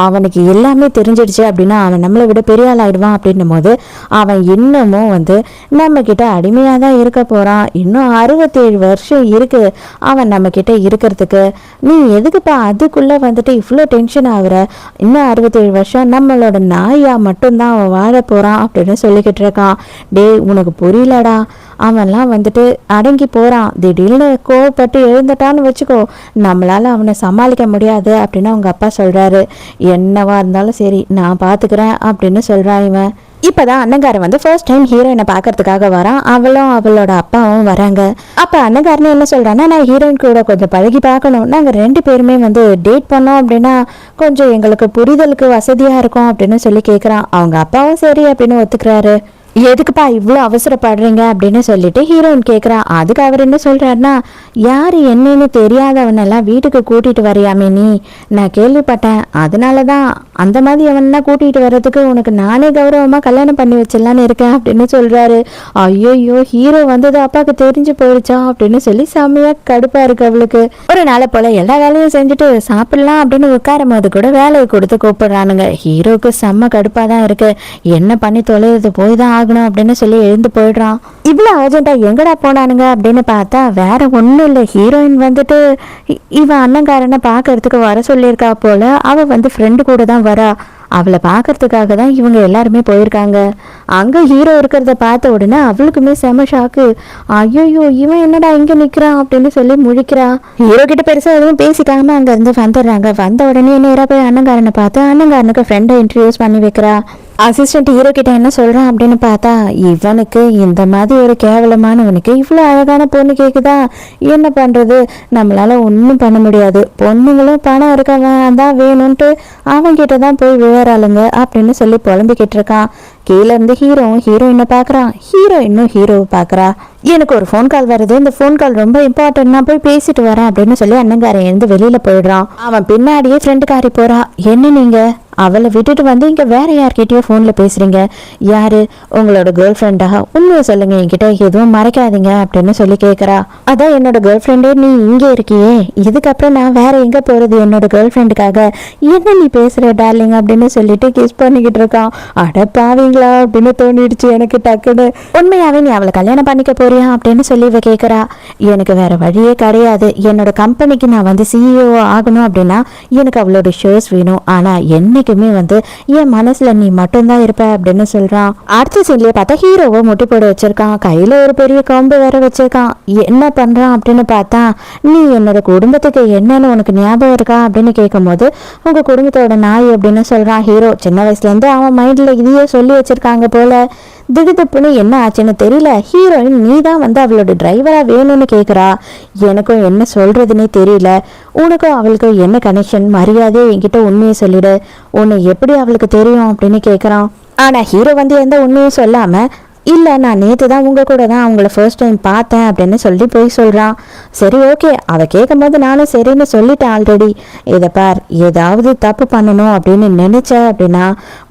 அவனுக்கு எல்லாமே தெரிஞ்சிடுச்சு அப்படின்னா அவன் நம்மளை விட பெரிய ஆள் ஆயிடுவான் அப்படின்னும் போது அவன் இன்னமும் வந்து நம்ம கிட்ட அடிமையாக தான் இருக்க போகிறான். இன்னும் 67 வருஷம் இருக்கு அவன் நம்ம கிட்ட இருக்கிறதுக்கு. நீ எதுக்குப்பா அதுக்குள்ளே வந்துட்டு இவ்வளோ டென்ஷன் ஆகுற? இன்னும் 67 வருஷம் நம்மளோட நாயா மட்டும்தான் அவன் வாழ போகிறான் அப்படின்னு சொல்லிக்கிட்டு இருக்கான். டேய் உனக்கு புரியலடா, அவன்லாம் வந்துட்டு அடங்கி போகிறான், திடீர்னு கோவப்பட்டு எழுந்துட்டான்னு வச்சுக்கோ, நம்மளால அவனை சமாளிக்க முடியாது அப்படின்னு அவங்க அப்பா சொல்றாரு. என்னவா இருந்தாலும் சரி நான் பாத்துக்கிறேன் அப்படின்னு சொல்றான் இவன். இப்பதான் அண்ணங்காரன் வந்து ஃபர்ஸ்ட் டைம் ஹீரோயினை பாக்குறதுக்காக வரான். அவளும் அவளோட அப்பாவும் வராங்க. அப்ப அண்ணங்காரன் என்ன சொல்றான்னா, நான் ஹீரோயின் கூட கொஞ்சம் பழகி பார்க்கணும், நாங்க 2 பேருமே வந்து டேட் பண்ணோம் அப்படின்னா கொஞ்சம் எங்களுக்கு புரிதலுக்கு வசதியா இருக்கும் அப்படின்னு சொல்லி கேக்குறான். அவங்க அப்பாவும் சரி அப்படின்னு ஒத்துக்கிறாரு. எதுக்குப்பா இவ்வளோ அவசரப்படுறீங்க அப்படின்னு சொல்லிட்டு ஹீரோயின் கேட்குறா. அதுக்கு அவர் என்ன சொல்கிறாருன்னா, யார் என்னன்னு தெரியாதவனெல்லாம் வீட்டுக்கு கூட்டிகிட்டு வரையாமே நீ, நான் கேள்விப்பட்டேன், அதனால தான் அந்த மாதிரி அவனெல்லாம் கூட்டிகிட்டு வர்றதுக்கு உனக்கு நானே கௌரவமாக கல்யாணம் பண்ணி வச்சிடலான்னு இருக்கேன் அப்படின்னு சொல்கிறாரு. ஐயோயோ, ஹீரோ வந்தது அப்பாவுக்கு தெரிஞ்சு போயிடுச்சா அப்படின்னு சொல்லி செம்மையாக கடுப்பாக இருக்கு அவளுக்கு. ஒரு நாளை போல் எல்லா வேலையும் செஞ்சுட்டு சாப்பிடலாம் அப்படின்னு உட்காரும் போது கூட வேலையை கொடுத்து கூப்பிடுறானுங்க. ஹீரோவுக்கு செம்ம கடுப்பாக தான் இருக்கு. என்ன பண்ணி தொலைறது, போய் தான் ஆகணும் அப்படின்னு சொல்லி எழுந்து போயிடுறான். இவ்வளவு அர்ஜென்ட்டா எங்கடா போனானுங்க அப்படின்னு பார்த்தா வேற ஒண்ணும் இல்லை, ஹீரோயின் வந்துட்டு இவன் அண்ணங்காரனை பாக்குறதுக்கு வர சொல்லியிருக்கா போல. அவ வந்து ஃப்ரெண்டு கூட தான் வரா, அவளை பார்க்கறதுக்காக தான் இவங்க எல்லாருமே போயிருக்காங்க. அங்கே ஹீரோ இருக்கிறத பார்த்த உடனே அவளுக்குமே செம ஷாக்கு. ஐயோ இவன் என்னடா இங்கே நிற்கிறான் அப்படின்னு சொல்லி முழிக்கிறா. ஹீரோ கிட்ட பெருசாக எதுவும் பேசிக்காம அங்கேருந்து வந்துடுறாங்க. வந்த உடனே நேராக போய் அண்ணங்காரனை பார்த்து அண்ணங்காரனுக்கு ஃப்ரெண்டை இன்ட்ரடியூஸ் பண்ணி வைக்கிறா. அசிஸ்டன்ட் ஹீரோ கிட்ட என்ன சொல்றான் அப்படின்னு பார்த்தா, இவனுக்கு இந்த மாதிரி ஒரு கேவலமானவனுக்கு இவ்வளோ அழகான பொண்ணு கேட்குதா, என்ன பண்றது, நம்மளால ஒன்றும் பண்ண முடியாது, பொண்ணுங்களும் பணம் இருக்கவன் தான் வேணும்ன்ட்டு அவன்கிட்ட தான் போய் விழறாளுங்க அப்படின்னு சொல்லி புலம்பிக்கிட்டு இருக்கான். கீழே இருந்து ஹீரோயினை பாக்குறான், ஹீரோயினும் ஹீரோவை பாக்குறா. எனக்கு ஒரு ஃபோன் கால் வருது, இந்த ஃபோன் கால் ரொம்ப இம்பார்ட்டன்ட், நான் போய் பேசிட்டு வரேன் அப்படின்னு சொல்லி அண்ணங்காரன் இருந்து வெளியில போயிடுறான். அவன் பின்னாடியே ஃப்ரெண்டுக்காரி போறா. என்ன நீங்க அவளை விட்டுட்டு வந்து இங்க வேற யார்கிட்டயோ போன்ல பேசுறீங்க, யாரு, உங்களோட கேர்ள் ஃப்ரெண்டா, உண்மையை சொல்லுங்க, என்கிட்ட எதுவும் மறைக்காதீங்க அப்படின்னு சொல்லி கேக்குறா. அதான் என்னோட கேர்ள் ஃப்ரெண்டே நீ இங்கே இருக்கியே, இதுக்கப்புறம் நான் வேற எங்க போறது என்னோட கேர்ள் ஃப்ரெண்டுக்காக, என்ன நீ பேசுற டார்லிங் அப்படின்னு சொல்லிட்டு கிஸ் பண்ணிக்கிட்டு இருக்கான். அட பாவீங்களா அப்படின்னு தோணிடுச்சு எனக்கு டக்குன்னு. உண்மையாவே நீ அவளை கல்யாணம் பண்ணிக்க போறியா அப்படின்னு சொல்லி இவ கேக்குறா. எனக்கு வேற வழியே கிடையாது, என்னோட கம்பெனிக்கு நான் வந்து CEO ஆகணும் அப்படின்னா எனக்கு அவளோட ஷேர்ஸ் வேணும், ஆனா என்னைக்குமே வந்து என் மனசுல நீ மட்டும்தான் இருப்ப அப்படின்னு சொல்றான். அடுத்த சீன்லயே பார்த்தா ஹீரோவை முட்டி போட வச்சிருக்கான், கையில ஒரு பெரிய கம்பு வேற வச்சிருக்கான். என்ன பண்றான் அப்படின்னு பார்த்தா, நீ என்னோட குடும்பத்துக்கு என்னன்னு உனக்கு ஞாபகம் இருக்கா அப்படின்னு கேட்கும் போது உங்க குடும்பத்தோட நாய் அப்படின்னு சொல்றான் ஹீரோ. சின்ன வயசுல இருந்து அவன் மைண்ட்ல இதையே சொல்லி வச்சிருக்காங்க போல. திடுதுப்புன்னு என்ன ஆச்சுன்னு தெரியல, ஹீரோயின் நீ தான் வந்து அவளோட டிரைவரா வேணும்னு கேட்குறா. எனக்கும் என்ன சொல்றதுன்னே தெரியல, உனக்கும் அவளுக்கும் என்ன கனெக்ஷன், மரியாதையை என்கிட்ட உண்மையை சொல்லிடு, உன்னை எப்படி அவளுக்கு தெரியும் அப்படின்னு கேட்குறான். ஆனால் ஹீரோ வந்து எந்த உண்மையும் சொல்லாம, இல்லை நான் நேற்று தான் உங்கள் கூட தான் அவங்கள ஃபர்ஸ்ட் டைம் பார்த்தேன் அப்படின்னு சொல்லி போய் சொல்கிறான். சரி ஓகே, அவள் கேட்கும் போது நானும் சரின்னு சொல்லிட்டேன் ஆல்ரெடி. இதை பார், ஏதாவது தப்பு பண்ணணும் அப்படின்னு நினச்ச அப்படின்னா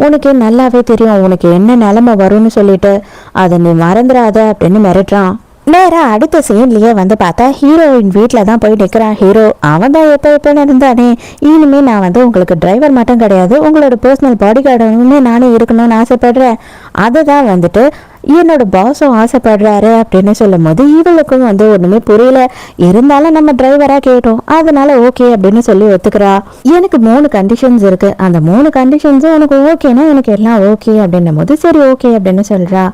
உனக்கு நல்லாவே தெரியும் உனக்கு என்ன நிலைமை வரும்னு சொல்லிட்டு அதை நீ மறந்துடாத அப்படின்னு மிரட்டுறான். நேரா அடுத்த சீன்லயே வந்து பார்த்தா ஹீரோயின் வீட்டில் தான் போய் நிற்கிறான் ஹீரோ. அவன் தான் எப்போ இருந்தானே, இனிமே நான் வந்து உங்களுக்கு டிரைவர் மட்டும் கிடையாது, உங்களோட பர்சனல் பாடி கார்டுமே நானே இருக்கணும்னு ஆசைப்படுறேன். அதை தான் வந்துட்டு என்னோட பாஸும் ஆசைப்படுறாரு அப்படின்னு சொல்லும் போது இவளுக்கும் வந்து ஒண்ணுமே புரியல. இருந்தாலும் நம்ம டிரைவரா கேட்டோம், அதனால ஓகே அப்படின்னு சொல்லி ஒத்துக்கிறா. எனக்கு 3 கண்டிஷன்ஸ் இருக்கு, அந்த 3 கண்டிஷன்ஸும் எனக்கு ஓகேனா எனக்கு எல்லாம் ஓகே அப்படின்னும் போது சரி ஓகே அப்படின்னு சொல்றா.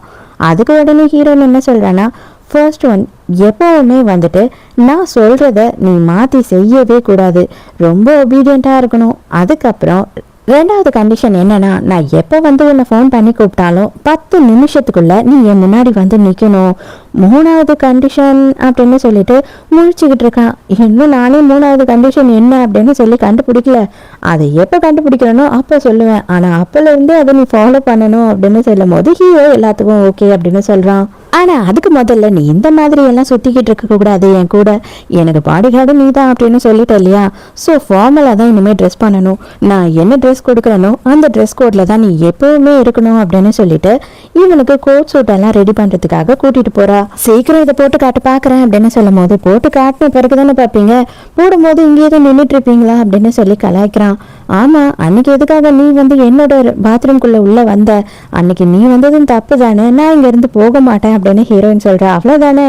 அதுக்கு உடனே ஹீரோயின் என்ன சொல்றான்னா, ஃபர்ஸ்ட் ஒன், எப்போவுமே வந்துட்டு நான் சொல்கிறத நீ மாற்றி செய்யவே கூடாது, ரொம்ப ஒபீடியண்ட்டாக இருக்கணும். அதுக்கப்புறம் 2வது கண்டிஷன் என்னன்னா, நான் எப்போ வந்து உன்னை ஃபோன் பண்ணி கூப்பிட்டாலும் 10 நிமிஷத்துக்குள்ள நீ என் முன்னாடி வந்து நிற்கணும். 3வது கண்டிஷன் அப்படின்னு சொல்லிட்டு முழிச்சுக்கிட்டு இருக்கான். இன்னும் நானே 3வது கண்டிஷன் என்ன அப்படின்னு சொல்லி கண்டுபிடிக்கல. அதை எப்போ கண்டுபிடிக்கிறனோ அப்போ சொல்லுவேன், ஆனால் அப்போலேருந்தே அதை நீ ஃபாலோ பண்ணணும் அப்படின்னு சொல்லும் போது ஹீரோ எல்லாத்துக்கும் ஓகே அப்படின்னு சொல்கிறான். ஆனால் அதுக்கு முதல்ல நீ இந்த மாதிரி எல்லாம் சுற்றிக்கிட்டு இருக்கக்கூடாது என் கூட, எனக்கு பாடி கார்டு நீ தான் அப்படின்னு சொல்லிட்ட இல்லையா, ஸோ ஃபார்மலாக தான் இனிமேல் ட்ரெஸ் பண்ணணும், நான் என்ன ட்ரெஸ் கொடுக்குறனோ அந்த ட்ரெஸ் கோடில் தான் நீ எப்போவுமே இருக்கணும் அப்படின்னு சொல்லிட்டு இவனுக்கு கோட் சூட் எல்லாம் ரெடி பண்ணுறதுக்காக கூட்டிகிட்டு போகிறா. சீக்கிரம் இதை போட்டு காட்டு பார்க்குறேன் அப்படின்னு சொல்லும் போது, போட்டு காட்டின பிறகு தானே பார்ப்பீங்க, போடும்போது இங்கேயே தான் நின்றுட்டு இருப்பீங்களா அப்படின்னு சொல்லி கலாய்க்கிறான். ஆமாம், அன்னைக்கு எதுக்காக நீ வந்து என்னோட பாத்ரூம்குள்ளே உள்ளே வந்த, அன்னைக்கு நீ வந்ததும் தப்பு தானே, நான் இங்கேருந்து போக மாட்டேன் அப்படின்னு ஹீரோயின் சொல்கிறா. அவ்வளோதானே,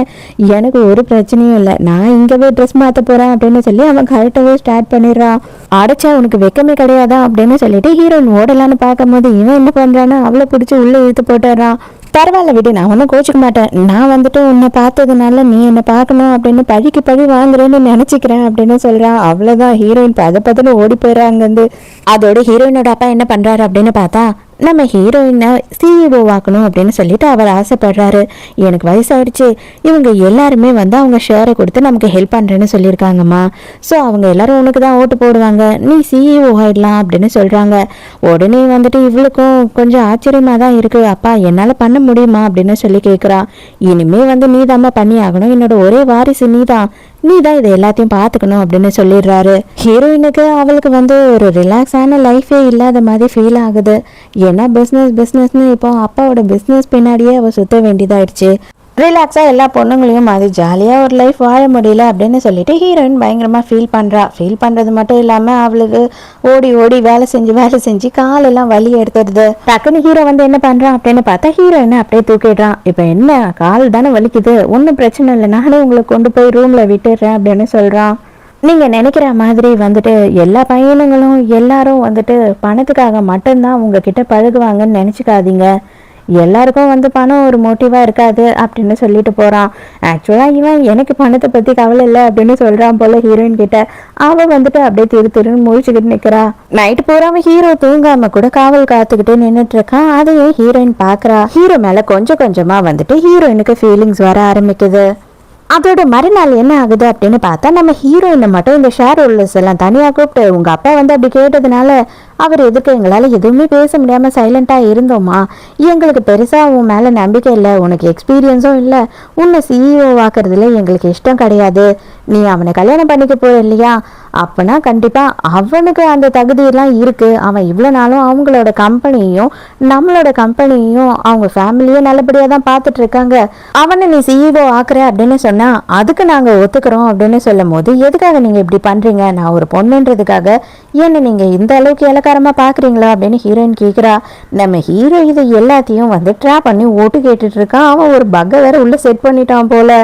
எனக்கு ஒரு பிரச்சனையும் இல்லை, நான் இங்கே போய் ட்ரெஸ் மாற்ற போகிறேன் அப்படின்னு சொல்லி அவன் கரெக்டாகவே ஸ்டார்ட் பண்ணிடுறான். அடைச்சா உனக்கு வெக்கமே கிடையாதா அப்படின்னு சொல்லிட்டு ஹீரோயின் ஓடலான்னு பார்க்கும் போது இவன் என்ன பண்ணுறான்னு அவளை பிடிச்சி உள்ளே இழுத்து போட்டுறான். பரவாயில்ல விடு, நான் ஒன்றும் கோச்சிக்க மாட்டேன், நான் வந்துட்டு உன்னை பார்த்ததுனால நீ என்னை பார்க்கணும் அப்படின்னு பழிக்கு பழி வாங்குறேன்னு நினச்சிக்கிறேன் அப்படின்னு சொல்கிறான். அவ்வளோதான், ஹீரோயின் பதன்னு ஓடி போயிடறான் அங்கேருந்து. அதோட ஹீரோயினோட அப்பா என்ன பண்ணுறாரு அப்படின்னு பார்த்தா, நம்ம ஹீரோயினை சிஇஓ ஆக்கணும் அப்படின்னு சொல்லிட்டு அவர் ஆசைப்படுறாரு. எனக்கு வயசாயிடுச்சு, இவங்க எல்லாருமே வந்து அவங்க ஷேரை கொடுத்து நமக்கு ஹெல்ப் பண்ணுறேன்னு சொல்லியிருக்காங்கம்மா, ஸோ அவங்க எல்லாரும் உனக்கு தான் ஓட்டு போடுவாங்க, நீ சிஇஓ ஆயிடலாம் அப்படின்னு சொல்கிறாங்க. உடனே வந்துட்டு இவளுக்கும் கொஞ்சம் ஆச்சரியமாக தான் இருக்குது. அப்பா என்னால் பண்ண முடியுமா அப்படின்னு சொல்லி கேட்குறா. இனிமே வந்து நீ தாம்மா பண்ணி ஆகணும், என்னோட ஒரே வாரிசு நீ தான் இதை எல்லாத்தையும் பார்த்துக்கணும் அப்படின்னு சொல்லிடுறாரு. ஹீரோயினுக்கு அவளுக்கு வந்து ஒரு ரிலாக்ஸான லைஃபே இல்லாத மாதிரி ஃபீல் ஆகுது. ஏன்னா பிஸ்னஸ்னு இப்போ அப்பாவோட பிஸ்னஸ் பின்னாடியே அவள் சுற்ற வேண்டியதாயிடுச்சு. ரிலாக்ஸாக எல்லா பொண்ணுங்களையும் மாதிரி ஜாலியாக ஒரு லைஃப் வாழ முடியல அப்படின்னு சொல்லிட்டு ஹீரோயின் பயங்கரமாக ஃபீல் பண்ணுறா. ஃபீல் பண்ணுறது மட்டும் இல்லாமல் அவளுக்கு ஓடி ஓடி வேலை செஞ்சு காலெல்லாம் வலி எடுத்துடுது. டக்குன்னு ஹீரோ வந்து என்ன பண்ணுறான் அப்படின்னு பார்த்தா ஹீரோயினை அப்படியே தூக்கிடுறான். இப்போ என்ன, கால் தானே வலிக்குது, ஒன்றும் பிரச்சனை இல்லை, நானே உங்களை கொண்டு போய் ரூமில் விட்டுடுறேன் அப்படின்னு சொல்கிறான். நீங்கள் நினைக்கிற மாதிரி வந்துட்டு எல்லா பையனுங்களும் எல்லாரும் வந்துட்டு பணத்துக்காக மட்டும்தான் உங்ககிட்ட பழகுவாங்கன்னு நினச்சிக்காதீங்க. எல்லாருக்கும் வந்து பணம் ஒரு மோட்டிவாக இருக்காது அப்படின்னு சொல்லிட்டு போகிறான். ஆக்சுவலாக இவன் எனக்கு பணத்தை பற்றி கவலை இல்லை அப்படின்னு சொல்கிறான் போல் ஹீரோயின் கிட்ட. அவள் வந்துட்டு அப்படியே திருன்னு முழிச்சுக்கிட்டு நிற்கிறா. நைட்டு பூராம ஹீரோ தூங்காம கூட காவல் காத்துக்கிட்டு நின்றுட்டு இருக்கான். அதையும் ஹீரோயின் பார்க்குறா. ஹீரோ மேலே கொஞ்சம் கொஞ்சமாக வந்துட்டு ஹீரோயினுக்கு ஃபீலிங்ஸ் வர ஆரம்பிக்குது. அதோட மறுநாள் என்ன ஆகுது அப்படின்னு பார்த்தா, நம்ம ஹீரோயினை மட்டும் இந்த ஷேர் ஹோல்டர்ஸ் எல்லாம் தனியாக கூப்பிட்டு, உங்கள் அப்பா வந்து அப்படி கேட்டதுனால அவர் எதுக்கு எங்களால் எதுவுமே பேச முடியாமல் சைலண்ட்டாக இருந்தோமா, எங்களுக்கு பெருசாக உன் மேலே நம்பிக்கை இல்லை, உனக்கு எக்ஸ்பீரியன்ஸும் இல்லை, உன்னை சிஇஓ ஆக்குறதுல எங்களுக்கு இஷ்டம் கிடையாது, நீ அவனை கல்யாணம் பண்ணிக்க போற இல்லையா, அப்பனா கண்டிப்பாக அவனுக்கு அந்த தகுதியெல்லாம் இருக்குது, அவன் இவ்வளோ நாளும் அவங்களோட கம்பெனியையும் நம்மளோட கம்பெனியையும் அவங்க ஃபேமிலியும் நல்லபடியாக தான் பார்த்துட்டு இருக்காங்க, அவனை நீ சிஇஓ ஆக்குற அப்படின்னு சொன்னால் அதுக்கு நாங்கள் ஒத்துக்கிறோம் அப்படின்னு சொல்லும் போது, எதுக்காக நீங்கள் இப்படி பண்ணுறீங்க, நான் ஒரு பொண்ணுன்றதுக்காக என்ன நீங்கள் இந்த அளவுக்கு இலக்காரமாக பார்க்குறீங்களா அப்படின்னு ஹீரோயின் கேட்குறா. நம்ம ஹீரோ இதை எல்லாத்தையும் வந்து ட்ராப் பண்ணி ஓட்டு கேட்டுட்டு இருக்கான். அவன் ஒரு பக்கை வேற உள்ளே செட் பண்ணிட்டான் போல.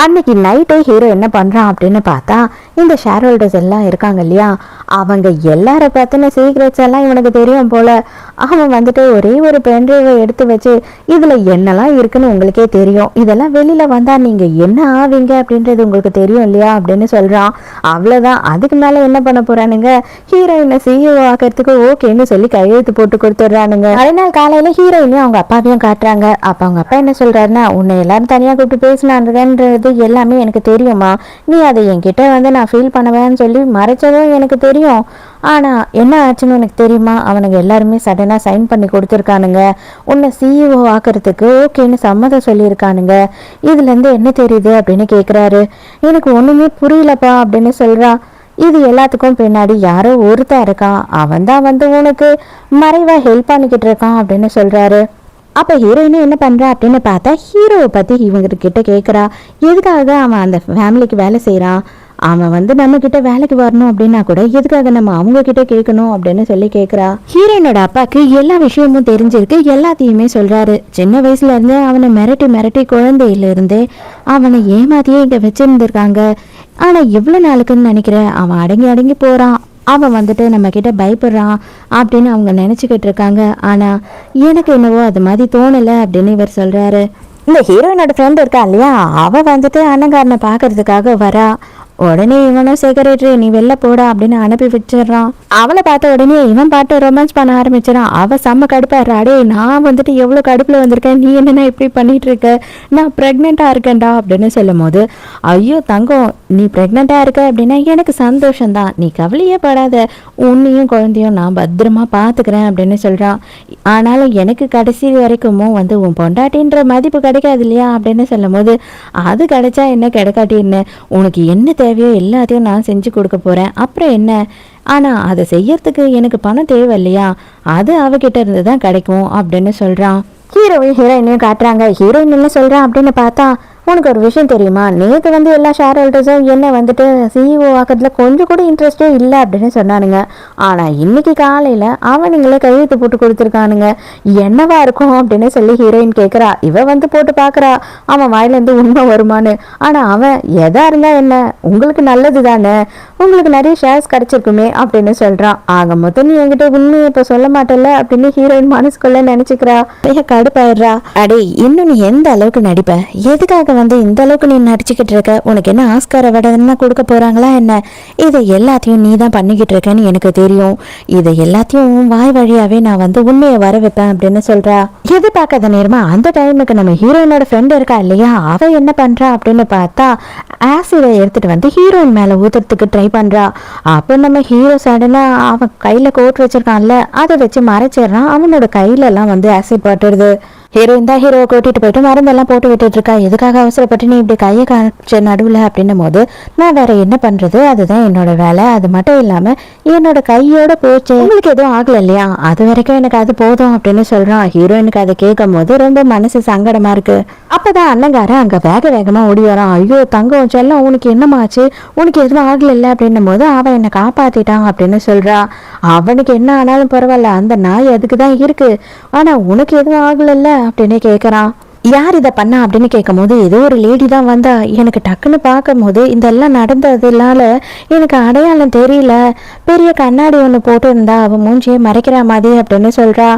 அன்னைக்கு நைட்டே ஹீரோ என்ன பண்ணுறான் அப்படின்னு பார்த்தா, இந்த ஷேர் ஹோல்டர்ஸ் எல்லாம் இருக்காங்க இல்லையா, அவங்க எல்லார பற்றின சீக்ரெட்ஸ் எல்லாம் இவனுக்கு தெரியும் போல். அவன் வந்துட்டு ஒரே ஒரு பென்ட்ரைவை எடுத்து வச்சு, இதில் என்னெல்லாம் இருக்குன்னு உங்களுக்கே தெரியும், இதெல்லாம் வெளியில் வந்தால் நீங்கள் என்ன ஆவீங்க அப்படின்றது உங்களுக்கு தெரியும் இல்லையா அப்படின்னு சொல்கிறான். அவ்வளோதான், அதுக்கு மேலே என்ன பண்ண போகிறானுங்க, ஹீரோயினை சிஇஓ ஆக்கிறதுக்கு ஓகேன்னு சொல்லி கையெழுத்து போட்டு கொடுத்துட்றானுங்க. மறுநாள் காலையில் ஹீரோயினையும் அவங்க அப்பாவையும் காட்டுறாங்க. அப்போ அவங்க அப்பா என்ன சொல்கிறாருன்னா, உன்னை எல்லாரும் தனியாக கூப்பிட்டு பேசினான்றதுன்றது எல்லாமே எனக்கு தெரியுமா, நீ அதை என்கிட்ட வந்து நான் ஃபீல் பண்ணுவேன்னு சொல்லி மறைச்சதும் எனக்கு தெரியும், ஆனால் என்ன ஆச்சுன்னு எனக்கு தெரியுமா, அவனுங்க எல்லாருமே சடனாக சைன் பண்ணி கொடுத்துருக்கானுங்க, உன்னை சிஇஓ ஆக்கிறதுக்கு ஓகேன்னு சம்மதம் சொல்லியிருக்கானுங்க, இதுலேருந்து என்ன தெரியுது அப்படின்னு கேட்குறாரு. எனக்கு ஒன்றுமே புரியலப்பா அப்படின்னு சொல்கிறா. இது எல்லாத்துக்கும் பின்னாடி யாரோ ஒருத்தன் இருக்கான், அவன் தான் வந்து உனக்கு மறைவாக ஹெல்ப் பண்ணிக்கிட்டு இருக்கான் அப்படின்னு சொல்கிறாரு. அப்ப ஹீரோயினும் என்ன பண்றா அப்படின்னு பார்த்தா ஹீரோவை பத்தி இவங்க கிட்ட கேக்குறா. எதுக்காக அவன் அந்த ஃபேமிலிக்கு வேலை செய்யறான், அவன் வந்து நம்ம கிட்ட வேலைக்கு வரணும் அப்படின்னா கூட எதுக்காக நம்ம அவங்க கிட்ட கேட்கணும் அப்படின்னு சொல்லி கேக்குறா. ஹீரோயினோட அப்பாக்கு எல்லா விஷயமும் தெரிஞ்சிருக்கு, எல்லாத்தையுமே சொல்றாரு. சின்ன வயசுல இருந்தே அவனை மிரட்டி மிரட்டி குழந்தையில இருந்தே அவனை ஏமாத்தியே இங்க வச்சிருந்திருக்காங்க. ஆனா எவ்வளவு நாளுக்குன்னு நினைக்கிறேன் அவன் அடங்கி அடங்கி போறான், அவன் வந்துட்டு நம்ம கிட்ட பயப்படுறான் அப்படின்னு அவங்க நினைச்சுக்கிட்டு இருக்காங்க. ஆனா எனக்கு என்னவோ அது மாதிரி தோணலை அப்படின்னு இவர் சொல்றாரு. இந்த ஹீரோயினோட ஃப்ரெண்ட் இருக்கா இல்லையா, அவ வந்துட்டு அண்ணங்காரனை பாக்குறதுக்காக வரா. உடனே இவனும் செக்ரட்டரி நீ வெளில போடா அப்படின்னு அனுப்பி வச்சிடறான். அவளை பார்த்த உடனே இவன் பாட்டு ரொமான்ஸ் பண்ண ஆரம்பிச்சிடான். அவ செம்ம கடுப்பாடுறா. அடே நான் வந்துட்டு எவ்வளவு கடுப்புல வந்திருக்கேன், நீ என்னன்னா இப்படி பண்ணிட்டு இருக்க, நான் பிரெக்னெண்டா இருக்கேன்டா அப்படின்னு சொல்லும் போது, ஐயோ தங்கம் நீ பிரெக்னெண்டா இருக்க அப்படின்னா எனக்கு சந்தோஷம்தான், நீ கவலையே படாத, உன்னையும் குழந்தையும் நான் பத்திரமா பாத்துக்கிறேன் அப்படின்னு சொல்றான். ஆனாலும் எனக்கு கடைசி வரைக்கும் வந்து உன் பொண்டாட்டின்ற மதிப்பு கிடைக்காது இல்லையா அப்படின்னு சொல்லும் போது, அது கிடைச்சா என்ன கிடைக்காட்டி என்ன, உனக்கு என்ன தேவையோ எல்லாத்தையும் நான் செஞ்சு கொடுக்க போறேன், அப்புறம் என்ன, ஆனா அதை செய்யறதுக்கு எனக்கு பணம் தேவை இல்லையா, அது அவகிட்ட இருந்து தான் கிடைக்கும் அப்படின்னு சொல்றான். ஹீரோயினையும் காட்டுறாங்க. ஹீரோயின் என்ன சொல்றான் அப்படின்னு பார்த்தா, உனக்கு ஒரு விஷயம் தெரியுமா, நேற்று வந்து எல்லா ஷேர் ஹோல்டர்ஸும் என்ன வந்துட்டு சிஇஓ ஆக்கிறதுல கொஞ்சம் கூட இன்ட்ரெஸ்டே இல்லை அப்படின்னு சொன்னானுங்க. ஆனால் இன்னைக்கு காலையில் அவனுங்களே கையெழுத்து போட்டு கொடுத்துருக்கானுங்க. என்னவா இருக்கும் அப்படின்னு சொல்லி ஹீரோயின் கேட்குறா. இவ வந்து போட்டு பார்க்குறா அவன் வாயிலேருந்து உண்மை வருமானு. ஆனால் அவன் எதா இருந்தால் என்ன, உங்களுக்கு நல்லது தானே, உங்களுக்கு நிறைய ஷேர்ஸ் கிடைச்சிருக்குமே அப்படின்னு சொல்கிறான். ஆக மொத்தம் நீ என்கிட்ட உண்மையை இப்போ சொல்ல மாட்டேல்ல அப்படின்னு ஹீரோயின் மனசுக்குள்ள நினச்சிக்கிறா. கடுப்பாயிடுறா. அடே இன்னும் நீ எந்த அளவுக்கு நடிப்ப, எதுக்காக வந்து இந்த அளவுக்கு நீ நடிச்சுக்கிட்டு இருக்க, உனக்கு என்ன ஆஸ்கார் அவார்டு கொடுக்க போறாங்களா என்ன, இதை எல்லாத்தையும் நீ தான் பண்ணிக்கிட்டு இருக்கன்னு எனக்கு தெரியும், இதை எல்லாத்தையும் வாய் வழியாவே நான் வந்து உண்மையை வர வைப்பேன் அப்படின்னு சொல்றா. எதிர்பார்க்காத நேரமா அந்த டைமுக்கு நம்ம ஹீரோயினோட ஃப்ரெண்ட் இருக்கா இல்லையா, அவ என்ன பண்றா அப்படின்னு பார்த்தா ஆசிடை எடுத்துட்டு வந்து ஹீரோயின் மேல ஊத்துறதுக்கு ட்ரை பண்றா. அப்போ நம்ம ஹீரோ சடனா அவன் கையில கோட் வச்சிருக்கான்ல அதை வச்சு மறைச்சிடறான். அவனோட கையில எல்லாம் வந்து ஆசிட் பட்டுடுது. ஹீரோயின் தான் ஹீரோவை கூட்டிட்டு போயிட்டு மருந்தெல்லாம் போட்டு விட்டுட்டு இருக்கா. எதுக்காக அவசரப்பட்டு நீ இப்படி கையை காய்ச்ச நடுவில் அப்படின்னும் போது, நான் வேற என்ன பண்றது, அதுதான் என்னோட வேலை, அது மட்டும் இல்லாம என்னோட கையோட போச்சு, உங்களுக்கு எதுவும் ஆகல இல்லையா, அது வரைக்கும் எனக்கு அது போதும் அப்படின்னு சொல்றான். ஹீரோயினுக்கு அதை கேட்கும் போது ரொம்ப மனசு சங்கடமா இருக்கு. அப்பதான் அண்ணங்காரன் அங்க வேக வேகமா ஓடி வரான். ஐயோ தங்கம் செல்லம் உனக்கு என்னமாச்சு, உனக்கு எதுவும் ஆகல இல்லை அப்படின்னும் போது, அவன் என்னை காப்பாத்திட்டான் அப்படின்னு சொல்றா. அவனுக்கு என்ன ஆனாலும் பரவாயில்ல, அந்த நாய் அதுக்கு தான் இருக்கு, ஆனா உனக்கு எதுவும் ஆகல அப்படின்னு கேட்குறான். யார் இதை பண்ணா அப்படின்னு கேட்கும் போது, ஏதோ ஒரு லேடி தான் வந்தா, எனக்கு டக்குன்னு பார்க்கும் போது இதெல்லாம் நடந்ததுனால எனக்கு அடையாளம் தெரியல, பெரிய கண்ணாடி ஒன்று போட்டு இருந்தா அவன் மூஞ்சியை மறைக்கிற மாதிரி அப்படின்னு சொல்றா.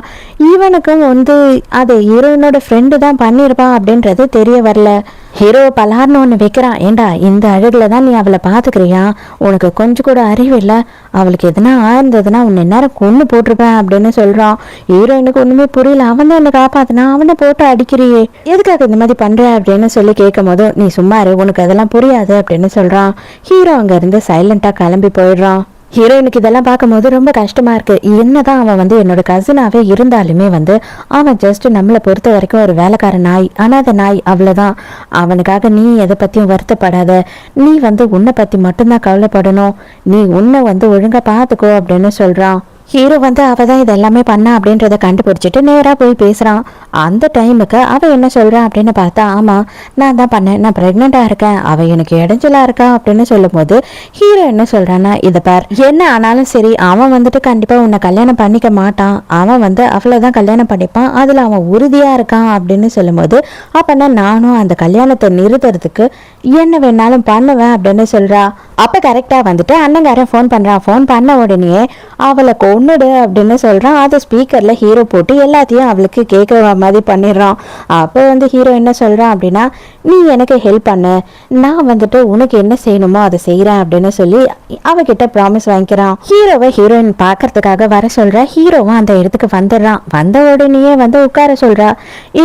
இவனுக்கும் வந்து அது ஹீரோயினோட ஃப்ரெண்டு தான் பண்ணியிருப்பான் அப்படின்றது தெரிய வரல. ஹீரோ பலார்னு ஒன்று வைக்கிறான். ஏண்டா இந்த அழகுல தான் நீ அவளை பார்த்துக்கிறியா, உனக்கு கொஞ்சம் கூட அறிவு இல்லை, அவளுக்கு எதுனா ஆயிருந்ததுன்னா உன்னை நேரம் கொன்று போட்டிருப்பேன் அப்படின்னு சொல்றான். ஹீரோயினுக்கு ஒண்ணுமே புரியல. அவன் தான் என்ன காப்பாத்தினா, அவனை போட்டு அடிக்கிறியே, எதுக்காக இந்த மாதிரி பண்ற அப்படின்னு சொல்லி கேட்கும் போது, நீ சும்மாரு உனக்கு அதெல்லாம் புரியாது அப்படின்னு சொல்றான். ஹீரோ அங்க இருந்து சைலண்டா கிளம்பி போயிடுறான். ஹீரோயினுக்கு இதெல்லாம் பார்க்கும்போது ரொம்ப கஷ்டமா இருக்கு. என்னதான் அவன் வந்து என்னோட கசினாவே இருந்தாலுமே வந்து அவன் ஜஸ்ட் நம்மளை பொறுத்த வரைக்கும் ஒரு வேலைக்கார நாய், அனாத நாய், அவ்வளவுதான். அவனுக்காக நீ எதை பத்தியும் வருத்தப்படாத, நீ வந்து உன்னை பத்தி மட்டும்தான் கவலைப்படணும், நீ உன்னை வந்து ஒழுங்கா பாத்துக்கோ அப்படின்னு சொல்றான். ஹீரோ வந்து அவ தான் இதெல்லாமே பண்ணா அப்படின்றத கண்டுபிடிச்சிட்டு நேராக போய் பேசுகிறான். அந்த டைமுக்கு அவள் என்ன சொல்கிறான் அப்படின்னு பார்த்தா, ஆமாம் நான் தான் பண்ணேன், நான் ப்ரெக்னெண்ட்டாக இருக்கேன், அவள் எனக்கு இடைஞ்சலாக இருக்கா அப்படின்னு சொல்லும் போது ஹீரோ என்ன சொல்கிறான்னா, இதை பார், என்ன ஆனாலும் சரி அவன் வந்துட்டு கண்டிப்பாக உன்னை கல்யாணம் பண்ணிக்க மாட்டான், அவன் வந்து அவளை தான் கல்யாணம் பண்ணிப்பான், அதில் அவன் உறுதியாக இருக்கான் அப்படின்னு சொல்லும்போது, அப்போனா நானும் அந்த கல்யாணத்தை நிறுத்துறதுக்கு என்ன வேணாலும் பண்ணுவேன் அப்படின்னு சொல்கிறா. அப்போ கரெக்டாக வந்துட்டு அண்ணங்காரன் ஃபோன் பண்ணுறான். ஃபோன் பண்ண உடனே அவளை கொன்னுடு அப்படின்னு சொல்கிறான். அதை ஸ்பீக்கரில் ஹீரோ போட்டு எல்லாத்தையும் அவளுக்கு கேட்குற மாதிரி பண்ணிடுறான். அப்போ வந்து ஹீரோ என்ன சொல்கிறான் அப்படின்னா, நீ எனக்கு ஹெல்ப் பண்ணு, நான் வந்துட்டு உனக்கு என்ன செய்யணுமோ அதை செய்கிறேன் அப்படின்னு சொல்லி அவகிட்ட ப்ராமிஸ் வாங்கிக்கிறான். ஹீரோவை ஹீரோயின் பார்க்கறதுக்காக வர சொல்கிறா. ஹீரோவும் அந்த இடத்துக்கு வந்துடுறான். வந்த உடனேயே வந்து உட்கார சொல்கிறா.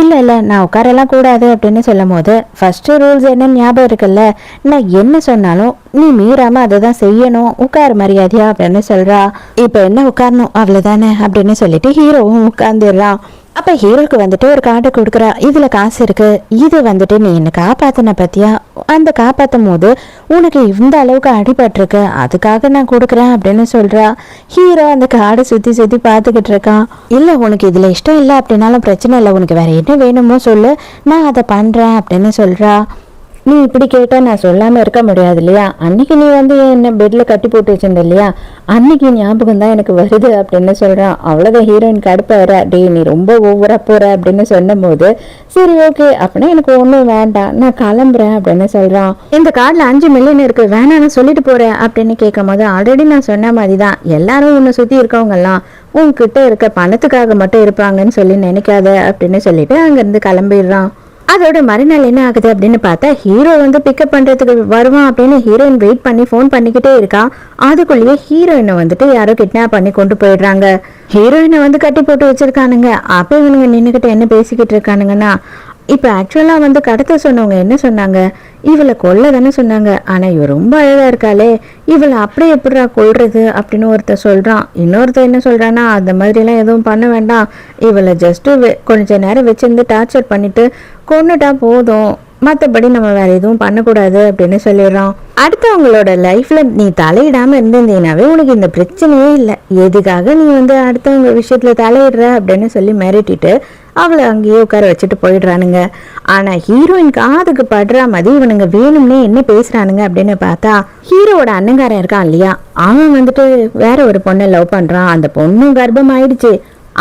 இல்லை இல்லை நான் உட்காரெல்லாம் கூடாது அப்படின்னு சொல்லும் போது, ஃபஸ்ட்டு ரூல்ஸ் என்ன ஞாபகம் இருக்குல்ல, நான் என்ன சொன்னாலும் நீ மீறாம அதை தான் செய்யணும், உட்கார மரியாதையா அப்படின்னு சொல்றா. இப்ப என்ன உட்காரணும் அவ்வளவுதானே அப்படின்னு சொல்லிட்டு ஹீரோவும் உட்கார்ந்துடுறான். அப்ப ஹீரோக்கு வந்துட்டு ஒரு கார்டை கொடுக்குறா. இதுல காசு இருக்கு, இது வந்துட்டு நீ என்ன காப்பாத்தின பத்தியா, அந்த காப்பாத்தும் போது உனக்கு இந்த அளவுக்கு அடிபட்டிருக்கு, அதுக்காக நான் கொடுக்குறேன் அப்படின்னு சொல்றா. ஹீரோ அந்த கார்டை சுத்தி சுத்தி பார்த்துக்கிட்டு இருக்கான். இல்ல உனக்கு இதுல இஷ்டம் இல்லை அப்படின்னாலும் பிரச்சனை இல்லை, உனக்கு வேற என்ன வேணுமோ சொல்லு, நான் அதை பண்றேன் அப்படின்னு சொல்றா. நீ இப்படி கேட்டா நான் சொல்லாம இருக்க முடியாது இல்லையா, அன்னைக்கு நீ வந்து என்ன பெட்ல கட்டி போட்டு வச்சிருந்த இல்லையா, அன்னைக்கு ஞாபகம் தான் எனக்கு வருது அப்படின்னு சொல்றான். அவ்வளவுதான் ஹீரோயின் கடுப்பாயிரா. டே நீ ரொம்ப ஓவரா போற அப்படின்னு சொன்னும் போது சரி ஓகே அப்படின்னா எனக்கு ஒன்றும் வேண்டாம், நான் கிளம்புறேன் அப்படின்னு சொல்றான். இந்த கார்டில் 5 மில்லியன் இருக்கு, வேணான்னு சொல்லிட்டு போறேன் அப்படின்னு கேட்கும் போது ஆல்ரெடி நான் சொன்ன மாதிரி தான், எல்லாரும் உன்னை சுத்தி இருக்கவங்க எல்லாம் உன்கிட்ட இருக்க பணத்துக்காக மட்டும் இருப்பாங்கன்னு சொல்லி நினைக்காத அப்படின்னு சொல்லிட்டு அங்கிருந்து கிளம்பிடுறான். அதோட மறுநாள் என்ன ஆகுது அப்படின்னு பார்த்தா ஹீரோ வந்து பிக்கப் பண்றதுக்கு வருவான் அப்படின்னு ஹீரோயின் வெயிட் பண்ணி ஃபோன் பண்ணிக்கிட்டே இருக்கா. அதுக்குள்ளேயே ஹீரோயினை வந்துட்டு யாரோ கிட்னாப் பண்ணி கொண்டு போயிடுறாங்க. ஹீரோயினை வந்து கட்டி போட்டு வச்சிருக்கானுங்க. அப்ப இவனுங்க நின்னுகிட்டு என்ன பேசிக்கிட்டு இருக்கானுங்கன்னா, இப்ப ஆக்சுவலா வந்து கடத்த சொன்னவங்க என்ன சொன்னாங்க, இவளை கொல்ல தானே சொன்னாங்க, ஆனா இவ ரொம்ப அழகா இருக்காளே, இவளை அப்படியே எப்படிடா கொல்றது அப்படின்னு ஒருத்தர் சொல்றான். இன்னொருத்தர் என்ன சொல்றான்னா, அந்த மாதிரி எல்லாம் எதுவும் பண்ண வேண்டாம், இவளை ஜஸ்ட் கொஞ்ச நேரம் வச்சிருந்து டார்ச்சர் பண்ணிட்டு கொன்னுட்டா போதும், மற்றபடி நம்ம வேற எதுவும் பண்ணக்கூடாது அப்படின்னு சொல்லிடுறோம். அடுத்தவங்களோட லைஃப்ல நீ தலையிடாம இருந்திருந்தீங்கன்னாவே உனக்கு இந்த பிரச்சனையே இல்லை, எதுக்காக நீ வந்து அடுத்தவங்க விஷயத்துல தலையிடுற அப்படின்னு சொல்லி மிரட்டிட்டு அவளை அங்கேயே உட்கார வச்சுட்டு போயிடுறானுங்க. ஆனா ஹீரோயின் காதுக்கு படுற மாதிரி இவனுங்க வேணும்னே என்ன பேசுறானுங்க அப்படின்னு பார்த்தா, ஹீரோவோட அண்ணங்காரன் இருக்கான் இல்லையா, அவன் வந்துட்டு வேற ஒரு பொண்ணை லவ் பண்றான், அந்த பொண்ணும் கர்ப்பம் ஆயிடுச்சு,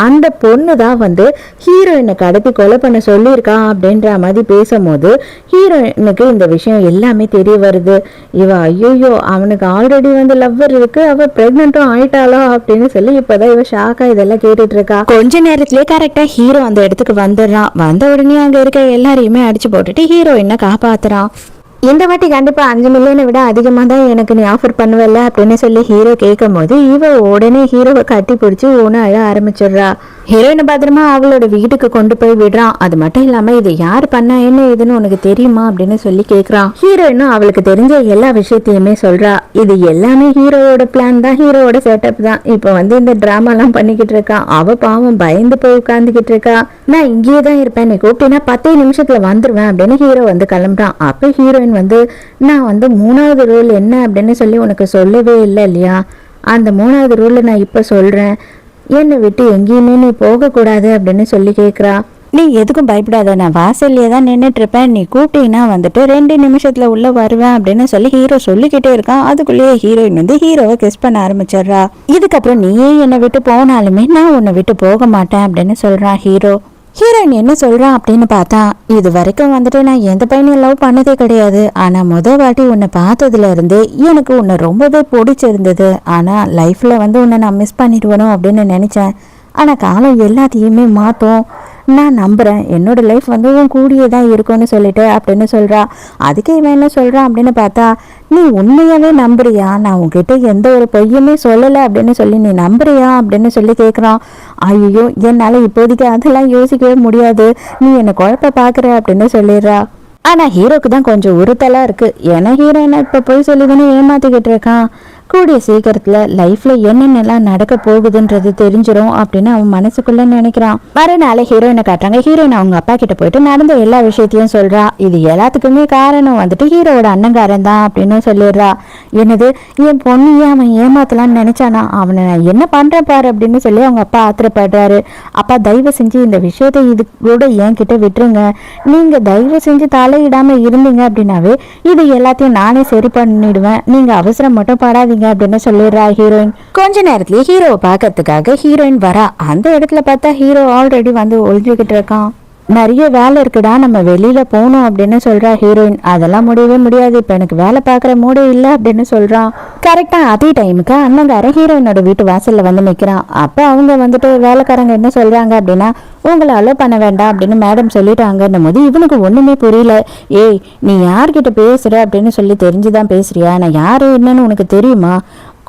அந்த பொண்ணு தான் வந்து ஹீரோயினை கடத்தி கொலை பண்ண சொல்லியிருக்கான் அப்படின்ற மாதிரி பேசும்போது ஹீரோயினுக்கு இந்த விஷயம் எல்லாமே தெரிய வருது. இவ ஐயோ அவனுக்கு ஆல்ரெடி வந்து லவ்வர் இருக்கு, அவ பிரெக்னென்ட்டும் ஆயிட்டாளோ அப்படின்னு சொல்லி இப்பதான் இவ ஷாக்கா இதெல்லாம் கேட்டுட்டு இருக்கா. கொஞ்ச நேரத்திலேயே கரெக்டா ஹீரோ அந்த இடத்துக்கு வந்துடுறான். வந்த உடனே அங்க இருக்க எல்லாரையுமே அடிச்சு போட்டுட்டு ஹீரோயினை காப்பாத்துறான். இந்த வாட்டி கண்டிப்பா 5 மில்லியனை விட அதிகமா தான் எனக்கு நீ ஆஃபர் பண்ணுவல அப்படின்னு சொல்லி ஹீரோ கேட்கும் போது இவ உடனே ஹீரோவை கட்டி பிடிச்சி ஒன்று அழ ஆரம்பிச்சிடுறா. ஹீரோயினை பத்திரமா அவளோட வீட்டுக்கு கொண்டு போய் விடுறான். அது மட்டும் இல்லாம இது யார் பண்ணா என்ன ஏதுன்னு உனக்கு தெரியுமா அப்படின்னு சொல்லி கேட்கறான். ஹீரோயினும் அவளுக்கு தெரிஞ்ச எல்லா விஷயத்தையுமே சொல்றா. இது எல்லாமே ஹீரோவோட பிளான் தான், ஹீரோவோட செட்டப் தான். இப்போ வந்து இந்த டிராமா எல்லாம் பண்ணிக்கிட்டு இருக்கான். அவ பாவம் பயந்து போய் உட்கார்ந்துகிட்டு இருக்கா. நான் இங்கேயே தான் இருப்பேன், நீ கூப்பிட்டீங்கன்னா 10 நிமிஷத்துல வந்துருவேன் அப்படின்னு ஹீரோ வந்து கிளம்புறான். அப்ப ஹீரோயின் வந்து நான் வந்து 3வது ரூல் என்ன அப்படின்னு சொல்லி உனக்கு சொல்லவே இல்லை இல்லையா, அந்த 3வது ரூல் நான் இப்ப சொல்றேன், என்னை விட்டு எங்கேயுமே நீ போகக்கூடாது அப்படின்னு சொல்லி கேட்குறா. நீ எதுக்கும் பயப்படாத, நான் வாசல்லையே தான் நின்றுட்டு இருப்பேன், நீ கூப்பிட்டீங்கன்னா வந்துட்டு 2 நிமிஷத்துல உள்ள வருவேன் அப்படின்னு சொல்லி ஹீரோ சொல்லிக்கிட்டே இருக்கான். அதுக்குள்ளேயே ஹீரோயின் வந்து ஹீரோவை கிஸ் பண்ண ஆரம்பிச்சிடுறா. இதுக்கப்புறம் நீயே என்னை விட்டு போனாலுமே நான் உன்னை விட்டு போக மாட்டேன் அப்படின்னு சொல்றான் ஹீரோ. ஹீரோயின் என்ன சொல்றான் அப்படின்னு பார்த்தா, இது வரைக்கும் வந்துட்டு நான் எந்த பையனையும் லவ் பண்ணதே கிடையாது, ஆனா வாட்டி உன்னை பார்த்ததுல இருந்து எனக்கு உன்னை ரொம்பவே பிடிச்சிருந்தது, ஆனா லைஃப்ல வந்து உன்னை நான் மிஸ் பண்ணிடுவேணும் அப்படின்னு நினைச்சேன், ஆனா காலம் எல்லாத்தையுமே மாற்றும், நான் நம்புறேன் என்னோட லைஃப் வந்து உன் கூடியே தான் இருக்கும்னு சொல்லிட்டு அப்படின்னு சொல்றா. அதுக்கு இவன் என்ன சொல்றான் அப்படின்னு பார்த்தா, நீ உண்மையாவே நம்புறியா, நான் உன்கிட்ட எந்த ஒரு பொய்யுமே சொல்லலை அப்படின்னு சொல்லி நீ நம்புறியா அப்படின்னு சொல்லி கேட்குறான். ஐயோ என்னால இப்போதைக்கு அதெல்லாம் யோசிக்கவே முடியாது, நீ என்னை குழப்ப பாக்குற அப்படின்னு சொல்லிடுறா. ஆனா ஹீரோக்கு தான் கொஞ்சம் உறுத்தலா இருக்கு. ஏன்னா ஹீரோயினை இப்ப போய் சொல்லி தானே ஏமாத்திக்கிட்டு இருக்கான். கூடிய சீக்கிரத்துல லைஃப்ல என்னென்னலாம் நடக்க போகுதுன்றது தெரிஞ்சிடும் அப்படின்னு அவன் மனசுக்குள்ள நினைக்கிறான். மறுநாள் ஹீரோயினை காட்டுறாங்க. ஹீரோயின் அவங்க அப்பா கிட்ட போயிட்டு நடந்த எல்லா விஷயத்தையும் சொல்றா. இது எல்லாத்துக்குமே காரணம் வந்துட்டு ஹீரோவோட அண்ணங்காரன் தான் அப்படின்னு சொல்லிடுறா. என்னது என் பொண்ணையே அவன் ஏமாத்தலாம்னு நினைச்சானா, அவனை நான் என்ன பண்றேன் பாரு அப்படின்னு சொல்லி அவங்க அப்பா ஆத்திரப்படுறாரு. அப்பா தயவு செஞ்சு இந்த விஷயத்தை இது கூட என்கிட்ட விட்டுருங்க, நீங்க தயவு செஞ்சு தலையிடாம இருந்தீங்க அப்படின்னாவே இது எல்லாத்தையும் நானே சரி பண்ணிடுவேன், நீங்க அவசரம் மட்டும் படாதீங்க அப்படின்னு சொல்லிடுறா ஹீரோயின். கொஞ்ச நேரத்திலேயே ஹீரோவை பார்க்கறதுக்காக ஹீரோயின் வரா. அந்த இடத்துல பார்த்தா ஹீரோ ஆல்ரெடி வந்து ஒளிஞ்சுக்கிட்டு இருக்கான். நிறைய வேலை இருக்குடா, நம்ம வெளியில போகணும் அப்படின்னு சொல்றா ஹீரோயின். அதெல்லாம் முடியவே முடியாது, இப்ப எனக்கு வேலை பார்க்குற மூடே இல்லை அப்படின்னு சொல்றான். கரெக்டா அதே டைமுக்கு அண்ணங்காரன் ஹீரோயினோட வீட்டு வாசல்ல வந்து நிற்கிறான். அப்ப அவங்க வந்துட்டு வேலைக்காரங்க என்ன சொல்றாங்க அப்படின்னா, உங்களை அலோவ் பண்ண வேண்டாம் அப்படின்னு மேடம் சொல்லிட்டாங்கன்னும் போது இவனுக்கு ஒண்ணுமே புரியல. ஏய் நீ யார்கிட்ட பேசுற அப்படின்னு சொல்லி தெரிஞ்சுதான் பேசுறியா, நான் யாரு என்னன்னு உனக்கு தெரியுமா,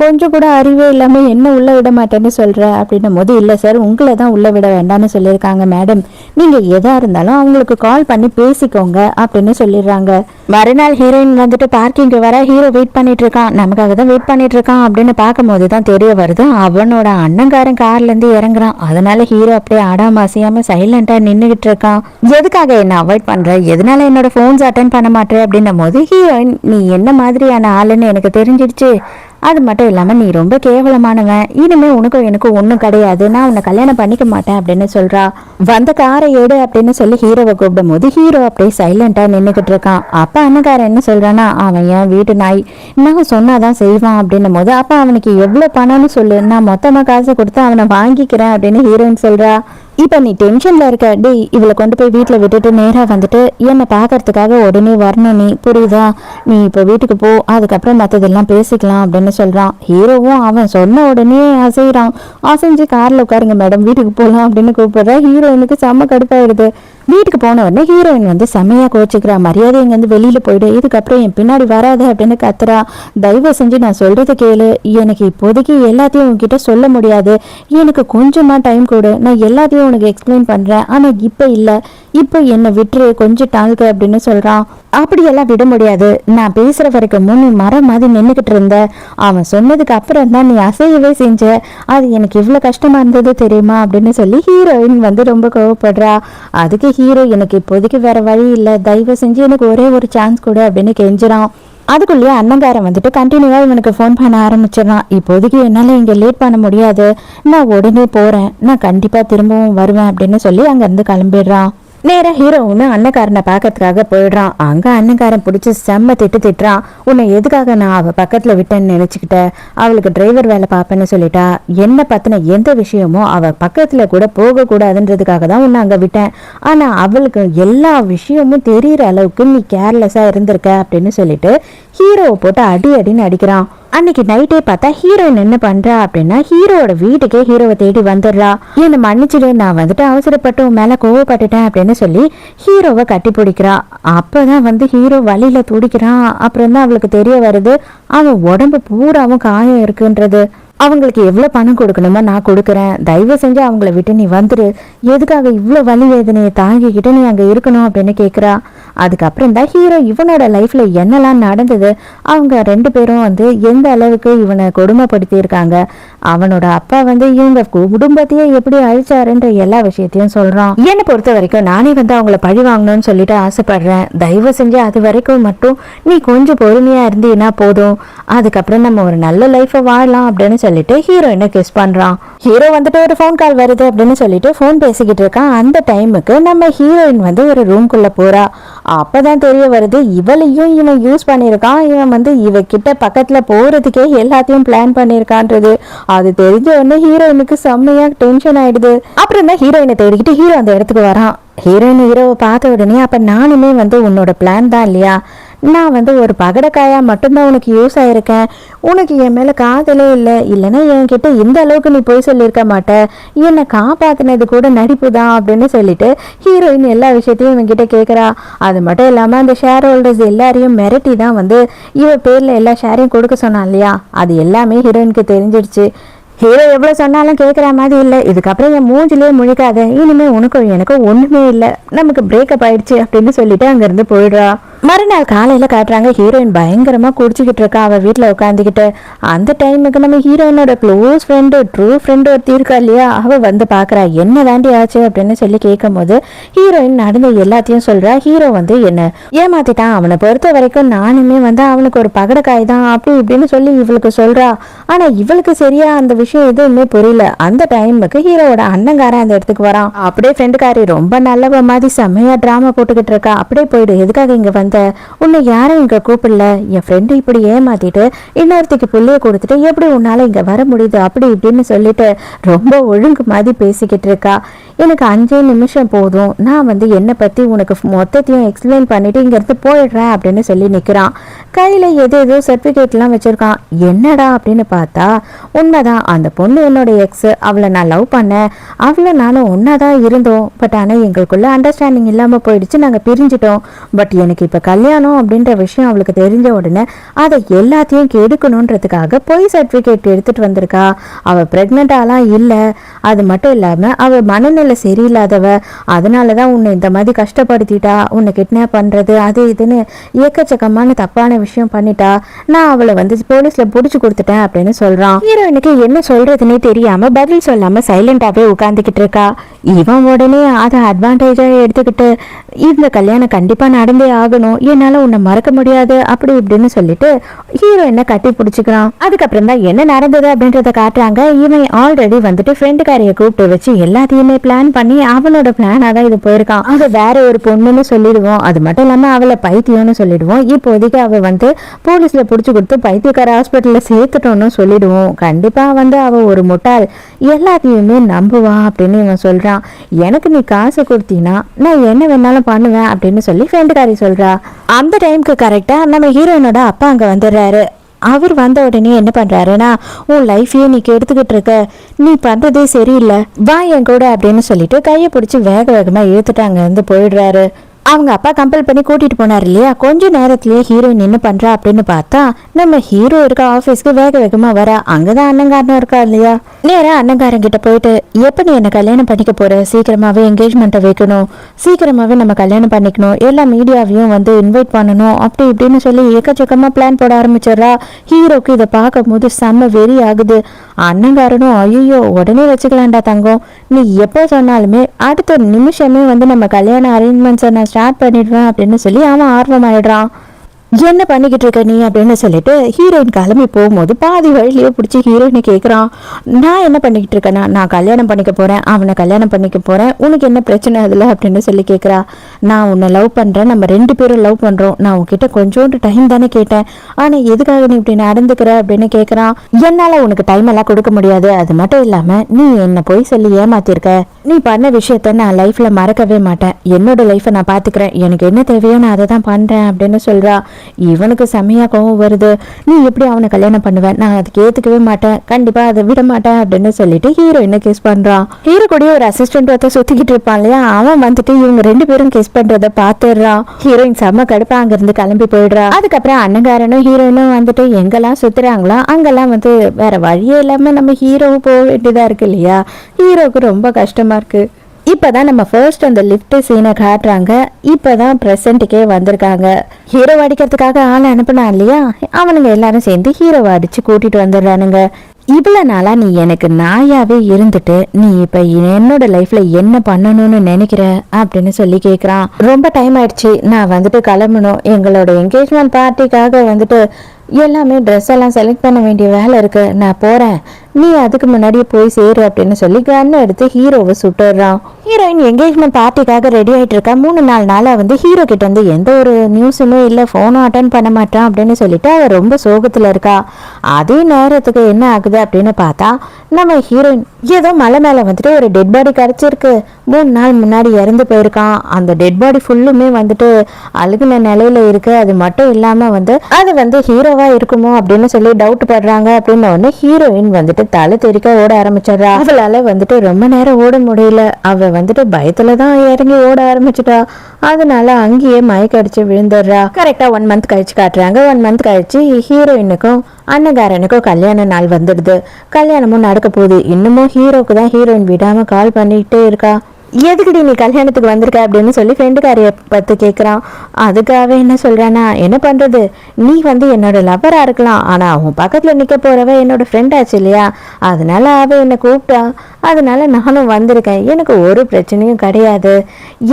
கொஞ்சம் கூட அறிவே இல்லாம என்ன உள்ள விட மாட்டேன்னு சொல்ற அப்படின்னும் போது, இல்ல சார், உங்களை தான் உள்ள விட வேண்டாம்னு சொல்லியிருக்காங்க மேடம், நீங்க எதா இருந்தாலும் அவங்களுக்கு கால் பண்ணி பேசிக்கோங்க அப்படின்னு சொல்லிடுறாங்க. மறுநாள் ஹீரோயின் வந்துட்டு பார்க்கிங் வர ஹீரோ வெயிட் பண்ணிட்டு இருக்கான். நமக்காக தான் வெயிட் பண்ணிட்டு இருக்கான் அப்படின்னு பார்க்கும்போது தான் தெரிய வருது அவனோட அண்ணங்காரன் கார்ல இருந்து இறங்குறான். அதனால ஹீரோ அப்படியே ஆடாம அசையாம சைலண்டா நின்னுகிட்டு இருக்கான். எதுக்காக என்ன அவாய்ட் பண்ற, எதனால என்னோட போன்ஸ் அட்டென்ட் பண்ண மாட்டேன் அப்படின்னும் போது, ஹீரோயின் நீ என்ன மாதிரியான ஆளுன்னு எனக்கு தெரிஞ்சிடுச்சு, அது மட்டும் இல்லாம நீ ரொம்ப கேவலமானவன், இனிமே உனக்கும் எனக்கு ஒன்றும் கிடையாது, நான் உன்னை கல்யாணம் பண்ணிக்க மாட்டேன் அப்படின்னு சொல்றா. வந்த காரை எடு அப்படின்னு சொல்லி ஹீரோவை கூப்பிடும் போது ஹீரோ அப்படியே சைலண்டா நின்றுகிட்டு இருக்கான். அப்ப அண்ணக்காரன் என்ன சொல்றான்னா, அவன் என் வீட்டு நாய், நான் சொன்னாதான் செய்வான் அப்படின்னும் போது, அப்ப அவனுக்கு எவ்வளவு பணம்னு சொல்லு, நான் மொத்தமா காசு கொடுத்து அவனை வாங்கிக்கிறேன் அப்படின்னு ஹீரோயின் சொல்றா. இப்ப நீ டென்ஷன்ல இருக்க, டேய் இவளை கொண்டு போய் வீட்டுல விட்டுட்டு நேரா வந்துட்டு என்னை பாக்குறதுக்காக உடனே வரணும், நீ புரியுதா, நீ இப்ப வீட்டுக்கு போ, அதுக்கப்புறம் மத்ததெல்லாம் பேசிக்கலாம் அப்படின்னு சொல்றான். ஹீரோவும் அவன் சொன்ன உடனே அசைறான். அசைஞ்சு கார்ல உட்காருங்க மேடம், வீட்டுக்கு போகலாம் அப்படின்னு கூப்பிடுற. ஹீரோயினுக்கு செம்ம கடுப்பாயிடுது. வீட்டுக்கு போன உடனே ஹீரோயின் வந்து செம்மையா கோச்சிக்கிறா. மரியாதை இங்க வந்து வெளியில போயிடு, இதுக்கப்புறம் என் பின்னாடி வராது அப்படின்னு கத்துறா. தயவு செஞ்சு நான் சொல்றது கேளு, எனக்கு இப்போதைக்கு எல்லாத்தையும் உன்கிட்ட சொல்ல முடியாது, எனக்கு கொஞ்சமா டைம் கொடு, நான் எல்லாத்தையும் உனக்கு எக்ஸ்பிளைன் பண்றேன், ஆனா இப்ப இல்ல, இப்ப என்னை விட்டுரு கொஞ்சம் டால்கு அப்படின்னு சொல்றான். அப்படியெல்லாம் விட முடியாது, நான் பேசுற வரைக்கும் நீ மரம் மாதிரி நின்றுகிட்டு இருந்த, அவன் சொன்னதுக்கு அப்புறம் தான் நீ அசையவே செஞ்ச, அது எனக்கு இவ்வளவு கஷ்டமா இருந்தது தெரியுமா அப்படின்னு சொல்லி ஹீரோயின் வந்து ரொம்ப கோவப்படுறா. அதுக்கு ஹீரோ எனக்கு இப்போதைக்கு வேற வழி இல்லை, தயவு செஞ்சு எனக்கு ஒரே ஒரு சான்ஸ் கொடு அப்படின்னு கெஞ்சுறான். அதுக்குள்ளேயே அண்ணங்காரன் வந்துட்டு கண்டினியூவா இவனுக்கு ஃபோன் பண்ண ஆரம்பிச்சிடறான். இப்போதைக்கு என்னால இங்க லேட் பண்ண முடியாது, நான் உடனே போறேன், நான் கண்டிப்பா திரும்பவும் வருவேன் அப்படின்னு சொல்லி அங்க இருந்து கிளம்பிடுறான். நேரா ஹீரோவுமே அண்ணக்காரனை பார்க்கறதுக்காக போயிடுறான். அங்க அண்ணக்காரன் பிடிச்சி செம்ம திட்டுறான். உன்னை எதுக்காக நான் அவ பக்கத்துல விட்டேன்னு நினைச்சுக்கிட்ட, அவளுக்கு டிரைவர் வேலை பார்ப்பேன்னு சொல்லிட்டா, என்ன பத்தின எந்த விஷயமும் அவ பக்கத்துல கூட போக கூடாதுன்றதுக்காக தான் உன்னை அங்க விட்டேன், ஆனா அவளுக்கு எல்லா விஷயமும் தெரியற அளவுக்கு நீ கேர்லெஸ்ஸா இருந்திருக்க அப்படின்னு சொல்லிட்டு ஹீரோவை போட்டு அடின்னு அடிக்கிறான். அன்னைக்கு நைட்டே பார்த்தா ஹீரோயின் என்ன பண்றா அப்படின்னா, ஹீரோட வீட்டுக்கே ஹீரோவை தேடி வந்துடுறா. என்னை மன்னிச்சுடு, நான் வந்துட்டு அவசரப்பட்டு உன் மேல கோவப்பட்டுட்டேன் அப்படின்னு சொல்லி ஹீரோவை கட்டி பிடிக்கிறா. அப்பதான் வந்து ஹீரோ வழியில துடிக்கிறான். அப்புறம் தான் அவளுக்கு தெரிய வருது அவன் உடம்பு பூராவும் காயம் இருக்குன்றது. அவங்களுக்கு எவ்வளவு பணம் கொடுக்கணுமோ நான் கொடுக்குறேன், தயவு செஞ்சு அவங்கள விட்டு நீ வந்துரு, எதுக்காக இவ்வளவு வலி வேதனையை தாங்கிக்கிட்டு நீ அங்க இருக்கணும் அப்படின்னு கேக்குறா. அதுக்கப்புறம் தான் ஹீரோ இவனோட லைஃப்ல என்னெல்லாம் நடந்தது, அவங்க ரெண்டு பேரும் வந்து எந்த அளவுக்கு இவனை கொடுமைப்படுத்தி இருக்காங்க, அவனோட அப்பா வந்து இவங்க குடும்பத்தையே எப்படி அழிச்சாருன்ற எல்லா விஷயத்தையும் சொல்றான். என்னை பொறுத்த வரைக்கும் நானே வந்து அவங்கள பழி வாங்கணும்னு சொல்லிட்டு ஆசைப்படுறேன், தயவு செஞ்சு அது வரைக்கும் மட்டும் நீ கொஞ்சம் பொறுமையா இருந்தீன்னா போதும், அதுக்கப்புறம் நம்ம ஒரு நல்ல லைஃபை வாழலாம் அப்படின்னு சொல்லிட்டு ஹீரோயினை கிஸ் பண்றான். ஹீரோ வந்துட்டு ஒரு ஃபோன் கால் வருது அப்படின்னு சொல்லிட்டு ஃபோன் பேசிக்கிட்டு இருக்கான். அந்த டைமுக்கு நம்ம ஹீரோயின் வந்து ஒரு ரூம்குள்ள போறா. அப்பதான் தெரிய வருது இவளையும் இவன் யூஸ் பண்ணிருக்கான், இவன் வந்து இவகிட்ட பக்கத்துல போறதுக்கே எல்லாத்தையும் பிளான் பண்ணிருக்கான்றது. அது தெரிஞ்ச உடனே ஹீரோயினுக்கு செம்மையா டென்ஷன் ஆயிடுது. அப்புறம் தான் ஹீரோயினை தேடிக்கிட்டு ஹீரோ அந்த இடத்துக்கு வரான். ஹீரோயின் ஹீரோவை பார்த்த உடனே, அப்ப நானுமே வந்து உன்னோட பிளான் தான் இல்லையா, நான் வந்து ஒரு பகடக்காயா மட்டும்தான் உனக்கு யூஸ் ஆயிருக்கேன், உனக்கு என் மேல காதலே இல்லை, இல்லைன்னா என்கிட்ட இந்த அளவுக்கு நீ போய் சொல்லியிருக்க மாட்ட, என்னை காப்பாத்தினது கூட நடிப்பு தான் அப்படின்னு சொல்லிட்டு ஹீரோயின் எல்லா விஷயத்தையும் இவன்கிட்ட கேட்குறா. அது மட்டும் இல்லாம அந்த ஷேர் ஹோல்டர்ஸ் எல்லாரையும் மிரட்டி தான் வந்து இவ பேர்ல எல்லா ஷேரையும் கொடுக்க சொன்னான் இல்லையா, அது எல்லாமே ஹீரோயினுக்கு தெரிஞ்சிடுச்சு. ஹீரோ எவ்வளவு சொன்னாலும் கேட்குற மாதிரி இல்லை, இதுக்கப்புறம் என் மூஞ்சிலே முழிக்காத, இனிமே உனக்கும் எனக்கும் ஒண்ணுமே இல்லை, நமக்கு பிரேக்கப் ஆயிடுச்சு அப்படின்னு சொல்லிட்டு அங்கிருந்து போயிடுறா. மறுநாள் காலையில காட்டுறாங்க ஹீரோயின் பயங்கரமா குடிச்சுக்கிட்டு இருக்கா அவ வீட்டுல உட்காந்துக்கிட்டு. அந்த டைமுக்கு நம்ம ஹீரோயினோட க்ளோஸ் ஃப்ரெண்டு ட்ரூ ஃப்ரெண்டு ஒருத்தி இருக்கா இல்லையா, அவ வந்து பாக்குறா. என்ன தாண்டி ஆச்சு அப்படின்னு சொல்லி கேட்கும் போது ஹீரோயின் நடந்த எல்லாத்தையும் சொல்றா. ஹீரோ வந்து என்ன ஏமாத்திட்டான், அவனை பொறுத்த வரைக்கும் நானுமே வந்து அவனுக்கு ஒரு பகடக்காய் தான் அப்படி இப்படின்னு சொல்லி இவளுக்கு சொல்றா. ஆனா இவளுக்கு சரியா அந்த விஷயம் எதுவுமே புரியல. அந்த டைமுக்கு ஹீரோவோட அண்ணங்காரன் அந்த இடத்துக்கு வரான். அப்படியே ஃப்ரெண்டுக்காரி ரொம்ப நல்லவ மாதிரி செம்மையா டிராமா போட்டுக்கிட்டு இருக்கா. அப்படியே போயிடு, எதுக்காக இங்க வந்த, உன்னை யாரும் இங்க கூப்பிடல, என் ஃப்ரெண்டு இப்படி ஏமாத்திட்டு இன்னொருத்திக்கு புள்ளைய கொடுத்துட்டு எப்படி உன்னால இங்க வர முடியுது அப்படி இப்படின்னு சொல்லிட்டு ரொம்ப ஒழுங்கு மாதிரி பேசிக்கிட்டு இருக்கா. எனக்கு 5 நிமிஷம் போதும், நான் வந்து என்னை பற்றி உனக்கு மொத்தத்தையும் எக்ஸ்பிளைன் பண்ணிட்டு இங்கேருந்து போயிடுறேன் அப்படின்னு சொல்லி நிற்கிறான். கையில் ஏதோ சர்டிஃபிகேட்லாம் வச்சுருக்கான். என்னடா அப்படின்னு பார்த்தா உண்மைதான், அந்த பொண்ணு என்னோட எக்ஸ், அவளை நான் லவ் பண்ணேன், அவளை நானும் ஒன்றா தான் இருந்தோம். பட் ஆனால் எங்களுக்குள்ள அண்டர்ஸ்டாண்டிங் இல்லாமல் போயிடுச்சு, நாங்கள் பிரிஞ்சிட்டோம். பட் எனக்கு இப்போ கல்யாணம் அப்படின்ற விஷயம் அவளுக்கு தெரிஞ்ச உடனே அதை எல்லாத்தையும் கெடுக்கணுன்றதுக்காக பொய் சர்டிஃபிகேட் எடுத்துகிட்டு வந்திருக்கா. அவள் ப்ரெக்னெண்ட்டாலாம் இல்லை, அது மட்டும் இல்லாமல் அவள் மனநிலை சரியில்லாதவ, அதனால தான் உன்னை இந்த மாதிரி கஷ்டப்படுத்திட்டா, உன்னை கிட்னாப் பண்ணுறது அது இதுன்னு ஏக்கச்சக்கமான தப்பான விஷயம் பண்ணிட்டா. நான் அவளை வந்து போலீஸில் பிடிச்சி கொடுத்துட்டேன் அப்படின்னு சொல்கிறான். ஹீரோயினுக்கு என்ன சொல்கிறதுனே தெரியாமல் பதில் சொல்லாமல் சைலண்டாகவே உட்காந்துக்கிட்டு இருக்கா. இவன் உடனே அதை அட்வான்டேஜாக எடுத்துக்கிட்டு இந்த கல்யாணம் கண்டிப்பாக நடந்தே ஆகணும், என்னால் உன்னை மறக்க முடியாது அப்படி இப்படின்னு சொல்லிட்டு ஹீரோயினை கட்டி பிடிச்சிக்கிறான். அதுக்கப்புறம் தான் என்ன நடந்தது அப்படின்றத காட்டுறாங்க. இவன் ஆல்ரெடி வந்துட்டு ஃப்ரெண்டுக்காரையை கூப்பிட்டு வச்சு எல்லாத்தையுமே பிளான் பண்ணி அவனோட பிளானாக தான் இது போயிருக்கான். அதை வேற ஒரு பொண்ணுன்னு சொல்லிடுவோம், அது மட்டும் இல்லாமல் அவளை பைத்தியம்னு சொல்லிடுவோம். இப்போதைக்கு அவள் வந்து போலீஸில் பிடிச்சி கொடுத்து பைத்தியக்கார ஹாஸ்பிட்டலில் சேர்த்துட்டோன்னு சொல்லிடுவோம். கண்டிப்பாக வந்து அவள் ஒரு முட்டாள், எல்லாத்தையுமே நம்புவா அப்படின்னு இவன் சொல்கிறான். எனக்கு நீ காசு கொடுத்தீனா நான் என்ன வேணாலும் பண்ணுவேன் அப்படின்னு சொல்லி ஃப்ரெண்டுக்காரி சொல்கிறா. அந்த டைமுக்கு கரெக்டாக நம்ம ஹீரோயினோட அப்பா அங்கே வந்துடுறாரு. அவர் வந்த உடனே என்ன பண்ணுறாருன்னா, உன் லைஃபையே நீ கெடுத்துக்கிட்டு இருக்க, நீ பண்ணுறதே சரியில்லை, வா என் கூட அப்படின்னு சொல்லிட்டு கையை பிடிச்சி வேக வேகமாக இழுத்துட்டு அங்கேருந்து போயிடுறாரு. அவங்க அப்பா கம்பல் பண்ணி கூட்டிட்டு போனார் இல்லையா. கொஞ்ச நேரத்திலேயே ஹீரோயின் என்ன பண்றா அப்படின்னு பார்த்தா நம்ம ஹீரோ இருக்க ஆஃபீஸ்க்கு வேக வேகமா வர. அங்கதான் அண்ணங்காரனும் இருக்கா இல்லையா. நேரா அண்ணங்காரன் கிட்ட போயிட்டு, எப்ப நீ என்ன கல்யாணம் பண்ணிக்க போற, சீக்கிரமாவே என்கேஜ்மெண்ட்டை வைக்கணும், சீக்கிரமாவே நம்ம கல்யாணம் பண்ணிக்கணும், எல்லா மீடியாவையும் வந்து இன்வைட் பண்ணணும் அப்படி இப்படின்னு சொல்லி எக்கச்சக்கமா பிளான் போட ஆரம்பிச்சிடறா. ஹீரோக்கு இதை பார்க்கும் போது செம்ம வெறி ஆகுது. அண்ணங்காரனும் ஐயோ உடனே வச்சுக்கலாம்டா தங்கம், நீ எப்போ சொன்னாலுமே அடுத்த நிமிஷமே வந்து நம்ம கல்யாண அரேஞ்ச்மெண்ட்ஸை நான் ஸ்டார்ட் பண்ணிடுவேன் அப்படின்னு சொல்லி அவன் ஆர்வமாயிடுறான். என்ன பண்ணிக்கிட்டு இருக்க நீ அப்படின்னு சொல்லிட்டு ஹீரோயின் கிளம்பி போகும்போது பாதி வழியிலேயே பிடிச்சி ஹீரோயினை கேட்குறான். நான் என்ன பண்ணிக்கிட்டு இருக்கேன்னா, நான் கல்யாணம் பண்ணிக்க போகிறேன், அவனை கல்யாணம் பண்ணிக்க போகிறேன், உனக்கு என்ன பிரச்சனை அதில் அப்படின்னு சொல்லி கேட்குறா. நான் உன்னை லவ் பண்ணுறேன், நம்ம 2 பேரும் லவ் பண்ணுறோம், நான் உன்கிட்ட கொஞ்சோண்டு டைம் தானே கேட்டேன், ஆனால் எதுக்காக நீ இப்படி நடந்துக்கிற அப்படின்னு கேட்குறான். என்னால் உனக்கு டைம் எல்லாம் கொடுக்க முடியாது, அது மட்டும் இல்லாமல் நீ என்னை போய் சொல்லி ஏமாத்திருக்க, நீ பண்ண விஷயத்த நான் லைஃப்பில் மறக்கவே மாட்டேன், என்னோட லைஃப்பை நான் பார்த்துக்கிறேன், எனக்கு என்ன தேவையோ நான் அதை தான் பண்ணுறேன் அப்படின்னு சொல்கிறா. இவனுக்கு செம்மையா கோவம் வருது. நீ எப்படி அவனை கல்யாணம் பண்ணுவேன், நான் அதுக்கு ஏத்துக்கவே மாட்டேன், கண்டிப்பா அதை விட மாட்டேன் அப்படின்னு சொல்லிட்டு ஹீரோயினை கிஸ் பண்றான். ஹீரோ கூட ஒரு அசிஸ்டன்ட் ஒருத்த சுத்திக்கிட்டு இருப்பான் இல்லையா, அவன் வந்துட்டு இவங்க 2 பேரும் கிஸ் பண்றத பாத்துடுறான். ஹீரோயின் செம்ம கடுப்பா அங்க இருந்து கிளம்பி போயிடுறா. அதுக்கப்புறம் அண்ணங்காரனும் ஹீரோயினும் வந்துட்டு எங்கெல்லாம் சுத்துறாங்களோ அங்கெல்லாம் வந்து வேற வழியே இல்லாம நம்ம ஹீரோவும் போக வேண்டியதா இருக்கு இல்லையா. ஹீரோவுக்கு ரொம்ப கஷ்டமா இருக்கு. இப்போதான் நம்ம ஃபர்ஸ்ட் அந்த லிஃப்ட் சீனை காட்டுறாங்க. இப்போதான் ப்ரெசண்ட்டுக்கே வந்திருக்காங்க. ஹீரோவை அடிக்கிறதுக்காக ஆளை அனுப்புனா இல்லையா, அவனுங்க எல்லாரும் சேர்ந்து ஹீரோவை அடிச்சு கூட்டிட்டு வந்துடுறானுங்க. இவ்வளோ நாளா நீ எனக்கு நாயாவே இருந்துட்டு நீ இப்போ என்னோட லைஃப்ல என்ன பண்ணணும்னு நினைக்கிற அப்படின்னு சொல்லி கேட்குறான். ரொம்ப டைம் ஆயிடுச்சு, நான் வந்துட்டு கிளம்பணும், எங்களோட என்கேஜ்மெண்ட் பார்ட்டிக்காக வந்துட்டு எல்லாமே ட்ரெஸ் எல்லாம் செலக்ட் பண்ண வேண்டிய வேலை இருக்கு, நான் போறேன், நீ அதுக்கு முன்னாடியே போய் சேரு அப்படின்னு சொல்லி கன் எடுத்து ஹீரோவை சுட்டுறான். ஹீரோயின் என்கேஜ்மெண்ட் பார்ட்டிக்காக ரெடி ஆயிட்டு இருக்கா. 3-4 நாளா வந்து ஹீரோ கிட்ட வந்து எந்த ஒரு நியூஸுமே இல்லை, ஃபோனும் அட்டன் பண்ண மாட்டான் அப்படின்னு சொல்லிட்டு அவ ரொம்ப சோகத்துல இருக்கா. அதே நேரத்துக்கு என்ன ஆகுது அப்படின்னு பார்த்தா நம்ம ஹீரோயின் ஏதோ மலை மேல வந்துட்டு ஒரு டெட் பாடி கிடைச்சிருக்கு. 3 நாள் முன்னாடி இறந்து போயிருக்கான். அந்த டெட் பாடி ஃபுல்லுமே வந்துட்டு அழுகுன நிலையில இருக்கு. அது மட்டும் இல்லாம வந்து அது வந்து ஹீரோவா இருக்குமோ அப்படின்னு சொல்லி டவுட் படுறாங்க. அப்படின்னு உடனே ஹீரோயின் வந்துட்டு தலை தெறிக்க ஓட ஆரம்பிச்சிடறா. அவளால வந்துட்டு ரொம்ப நேரம் ஓட முடியல. அவ வந்துட்டு பயத்துலதான் இறங்கி ஓட ஆரம்பிச்சுட்டா. அதனால அங்கேயே மயக்கடிச்சு விழுந்துடுறா. கரெக்டா 1 மந்த் கழிச்சு காட்டுறாங்க. 1 மந்த் கழிச்சு ஹீரோயினுக்கும் அண்ணகாரனுக்கும் கல்யாண நாள் வந்துடுது. கல்யாணமும் நடக்க போகுது. இன்னமும் ஹீரோக்கு தான் ஹீரோயின் விடாம கால் பண்ணிட்டே இருக்கா. எதுக்குடி நீ கல்யாணத்துக்கு வந்திருக்க அப்படின்னு சொல்லி ஃப்ரெண்டுக்காரிய பார்த்து கேட்குறான். அதுக்காக என்ன சொல்கிறானா, என்ன பண்ணுறது, நீ வந்து என்னோட லவ்வராக இருக்கலாம், ஆனால் அவன் பக்கத்தில் நிற்க போகிறவ என்னோட ஃப்ரெண்ட் ஆச்சு இல்லையா, அதனால அவள் என்னை கூப்பிட்டா, அதனால நானும் வந்திருக்கேன், எனக்கு ஒரு பிரச்சனையும் கிடையாது,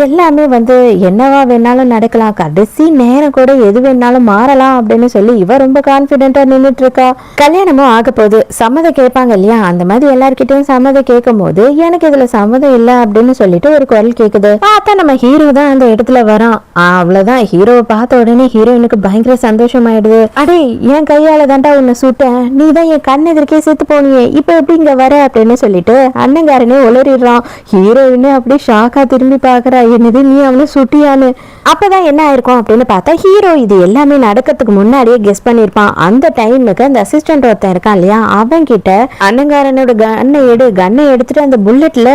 எல்லாமே வந்து என்னவா வேணாலும் நடக்கலாம், கடைசி நேரம் கூட எது வேணாலும் மாறலாம் அப்படின்னு சொல்லி இவ ரொம்ப கான்ஃபிடென்ட்டாக நின்றுட்டு இருக்கா. கல்யாணமும் ஆக போகுது. சம்மதம் கேட்பாங்க இல்லையா, அந்த மாதிரி எல்லார்கிட்டையும் சம்மதம் கேட்கும் போது எனக்கு இதில் சம்மதம் இல்லை அப்படின்னு சொல்லிட்டு ஒரு குரல் கேக்குது. பார்த்தா நம்ம ஹீரோ தான் அந்த இடத்துல வரோம். அவ்வளவுதான், ஹீரோவை பார்த்த உடனே ஹீரோயினுக்கு பயங்கர சந்தோஷமாயிடுது. அடே, என் கையால தாண்டா உன்னை சுட்டேன், நீ தான் என் கண் எதிர்க்கே செத்து போனியே, இப்ப எப்படி இங்க வர அப்படின்னு சொல்லிட்டு அண்ணங்காரனே உளறிடுறான். ஹீரோயினே அப்படியே ஷாக்கா திரும்பி பாக்குறா, என்னது நீ அவனை சுட்டியான்னு. அப்பதான் என்ன ஆயிருக்கும் அப்படின்னு பார்த்தா ஹீரோ இது எல்லாமே நடக்கிறதுக்கு முன்னாடியே கெஸ் பண்ணிருப்பான். அந்த டைமுக்கு அந்த அசிஸ்டன்ட் ஒருத்தன் இருக்கான் இல்லையா, அவன் கிட்ட அண்ணங்காரனோட கண்ணை எடுத்துட்டு அந்த புல்லட்ல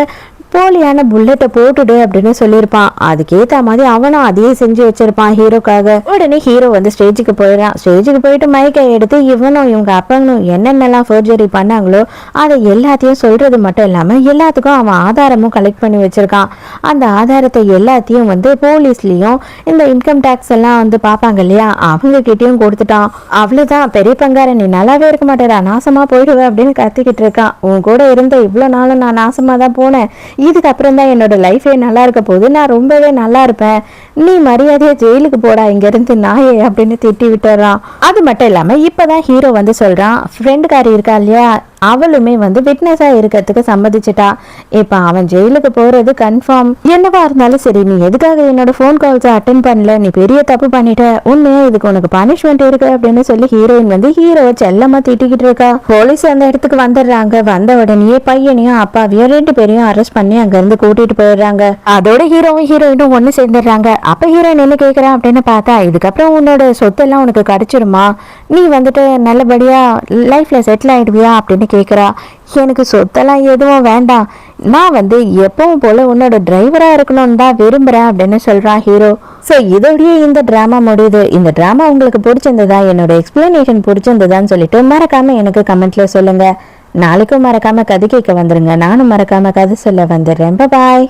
போலியான புல்லட்டை போட்டுடு அப்படின்னு சொல்லியிருப்பான். அதுக்கேத்த மாதிரி அவனும் அதையே செஞ்சு வச்சிருப்பான் ஹீரோக்காக. உடனே ஹீரோ வந்து ஸ்டேஜுக்கு போயிடறான். ஸ்டேஜுக்கு போயிட்டு மைக்கை எடுத்து இவனும் இவங்க அப்பனும் என்னென்னலாம் ஃபோர்ஜரி பண்ணாங்களோ அதை எல்லாத்தையும் சொல்றது மட்டும் இல்லாம எல்லாத்துக்கும் அவன் ஆதாரமும் கலெக்ட் பண்ணி வச்சிருக்கான். அந்த ஆதாரத்தை எல்லாத்தையும் வந்து போலீஸ்லயும் இந்த இன்கம் டேக்ஸ் எல்லாம் வந்து பார்ப்பாங்க இல்லையா, அவங்க கிட்டயும் கொடுத்துட்டான். அவ்வளவுதான், பெரிய பங்காரன் நீ நல்லாவே இருக்க மாட்டேடா, நாசமா போயிடுவேன் அப்படின்னு கத்திக்கிட்டு இருக்கான். உன் கூட இருந்த இவ்வளவு நாளும் நான் நாசமா தான் போனேன், இதுக்கப்புறம் தான் என்னோட லைஃபே நல்லா இருக்க போது, நான் ரொம்பவே நல்லா இருப்பேன், நீ மரியாதையா ஜெயிலுக்கு போடா இங்க இருந்து நாயே அப்படின்னு திட்டி விட்டுறான். அது மட்டும் இல்லாம இப்பதான் ஹீரோ வந்து சொல்றான், ஃப்ரெண்டுக்காரி இருக்கா இல்லையா, அவளுமே வந்து விட்னஸா இருக்கிறதுக்கு சம்மதிச்சிட்டா. இப்ப அவன் ஜெயிலுக்கு போறது கன்ஃபார்ம். என்னவா இருந்தாலும் சரி, நீ எதுக்காக என்னோட போன் கால்ஸ் அட்டென்ட் பண்ணல, நீ பெரிய தப்பு பண்ணிட்ட, உண்மையா இதுக்கு உனக்கு பனிஷ்மெண்ட் இருக்கு அப்படின்னு சொல்லி ஹீரோயின் வந்து ஹீரோவை செல்லமா திட்டிக்கிட்டு இருக்கா. போலீஸ் அந்த இடத்துக்கு வந்துடுறாங்க. வந்த உடனே பையனையும் அப்பாவையும் 2 பேரையும் அரெஸ்ட் பண்ணி அங்க இருந்து கூட்டிட்டு போயிடுறாங்க. அதோட ஹீரோவும் ஹீரோயினும் ஒண்ணு சேர்ந்துடுறாங்க. அப்ப ஹீரோயின் என்ன கேக்குறான் அப்படின்னு பார்த்தா, இதுக்கப்புறம் உன்னோட சொத்தெல்லாம் உனக்கு கிடைச்சிருமா, நீ வந்துட்டு நல்லபடியா லைஃப்ல செட்டில் ஆயிடுவியா அப்படின்னு கேக்குறா. எனக்கு சொத்தெல்லாம் எதுவும் வேண்டாம், நான் வந்து எப்பவும் போல உன்னோட டிரைவரா இருக்கணும்னு தான் விரும்புறேன் அப்படின்னு சொல்றான் ஹீரோ. ஸோ இதோடய இந்த டிராமா முடியுது. இந்த டிராமா உங்களுக்கு பிடிச்சிருந்ததா, என்னோட எக்ஸ்பிளனேஷன் பிடிச்சிருந்ததான்னு சொல்லிட்டு மறக்காம எனக்கு கமெண்ட்ல சொல்லுங்க. நாளைக்கும் மறக்காம கதை கேட்க வந்துருங்க. நானும் மறக்காம கதை சொல்ல வந்துடுறேன். பாய்.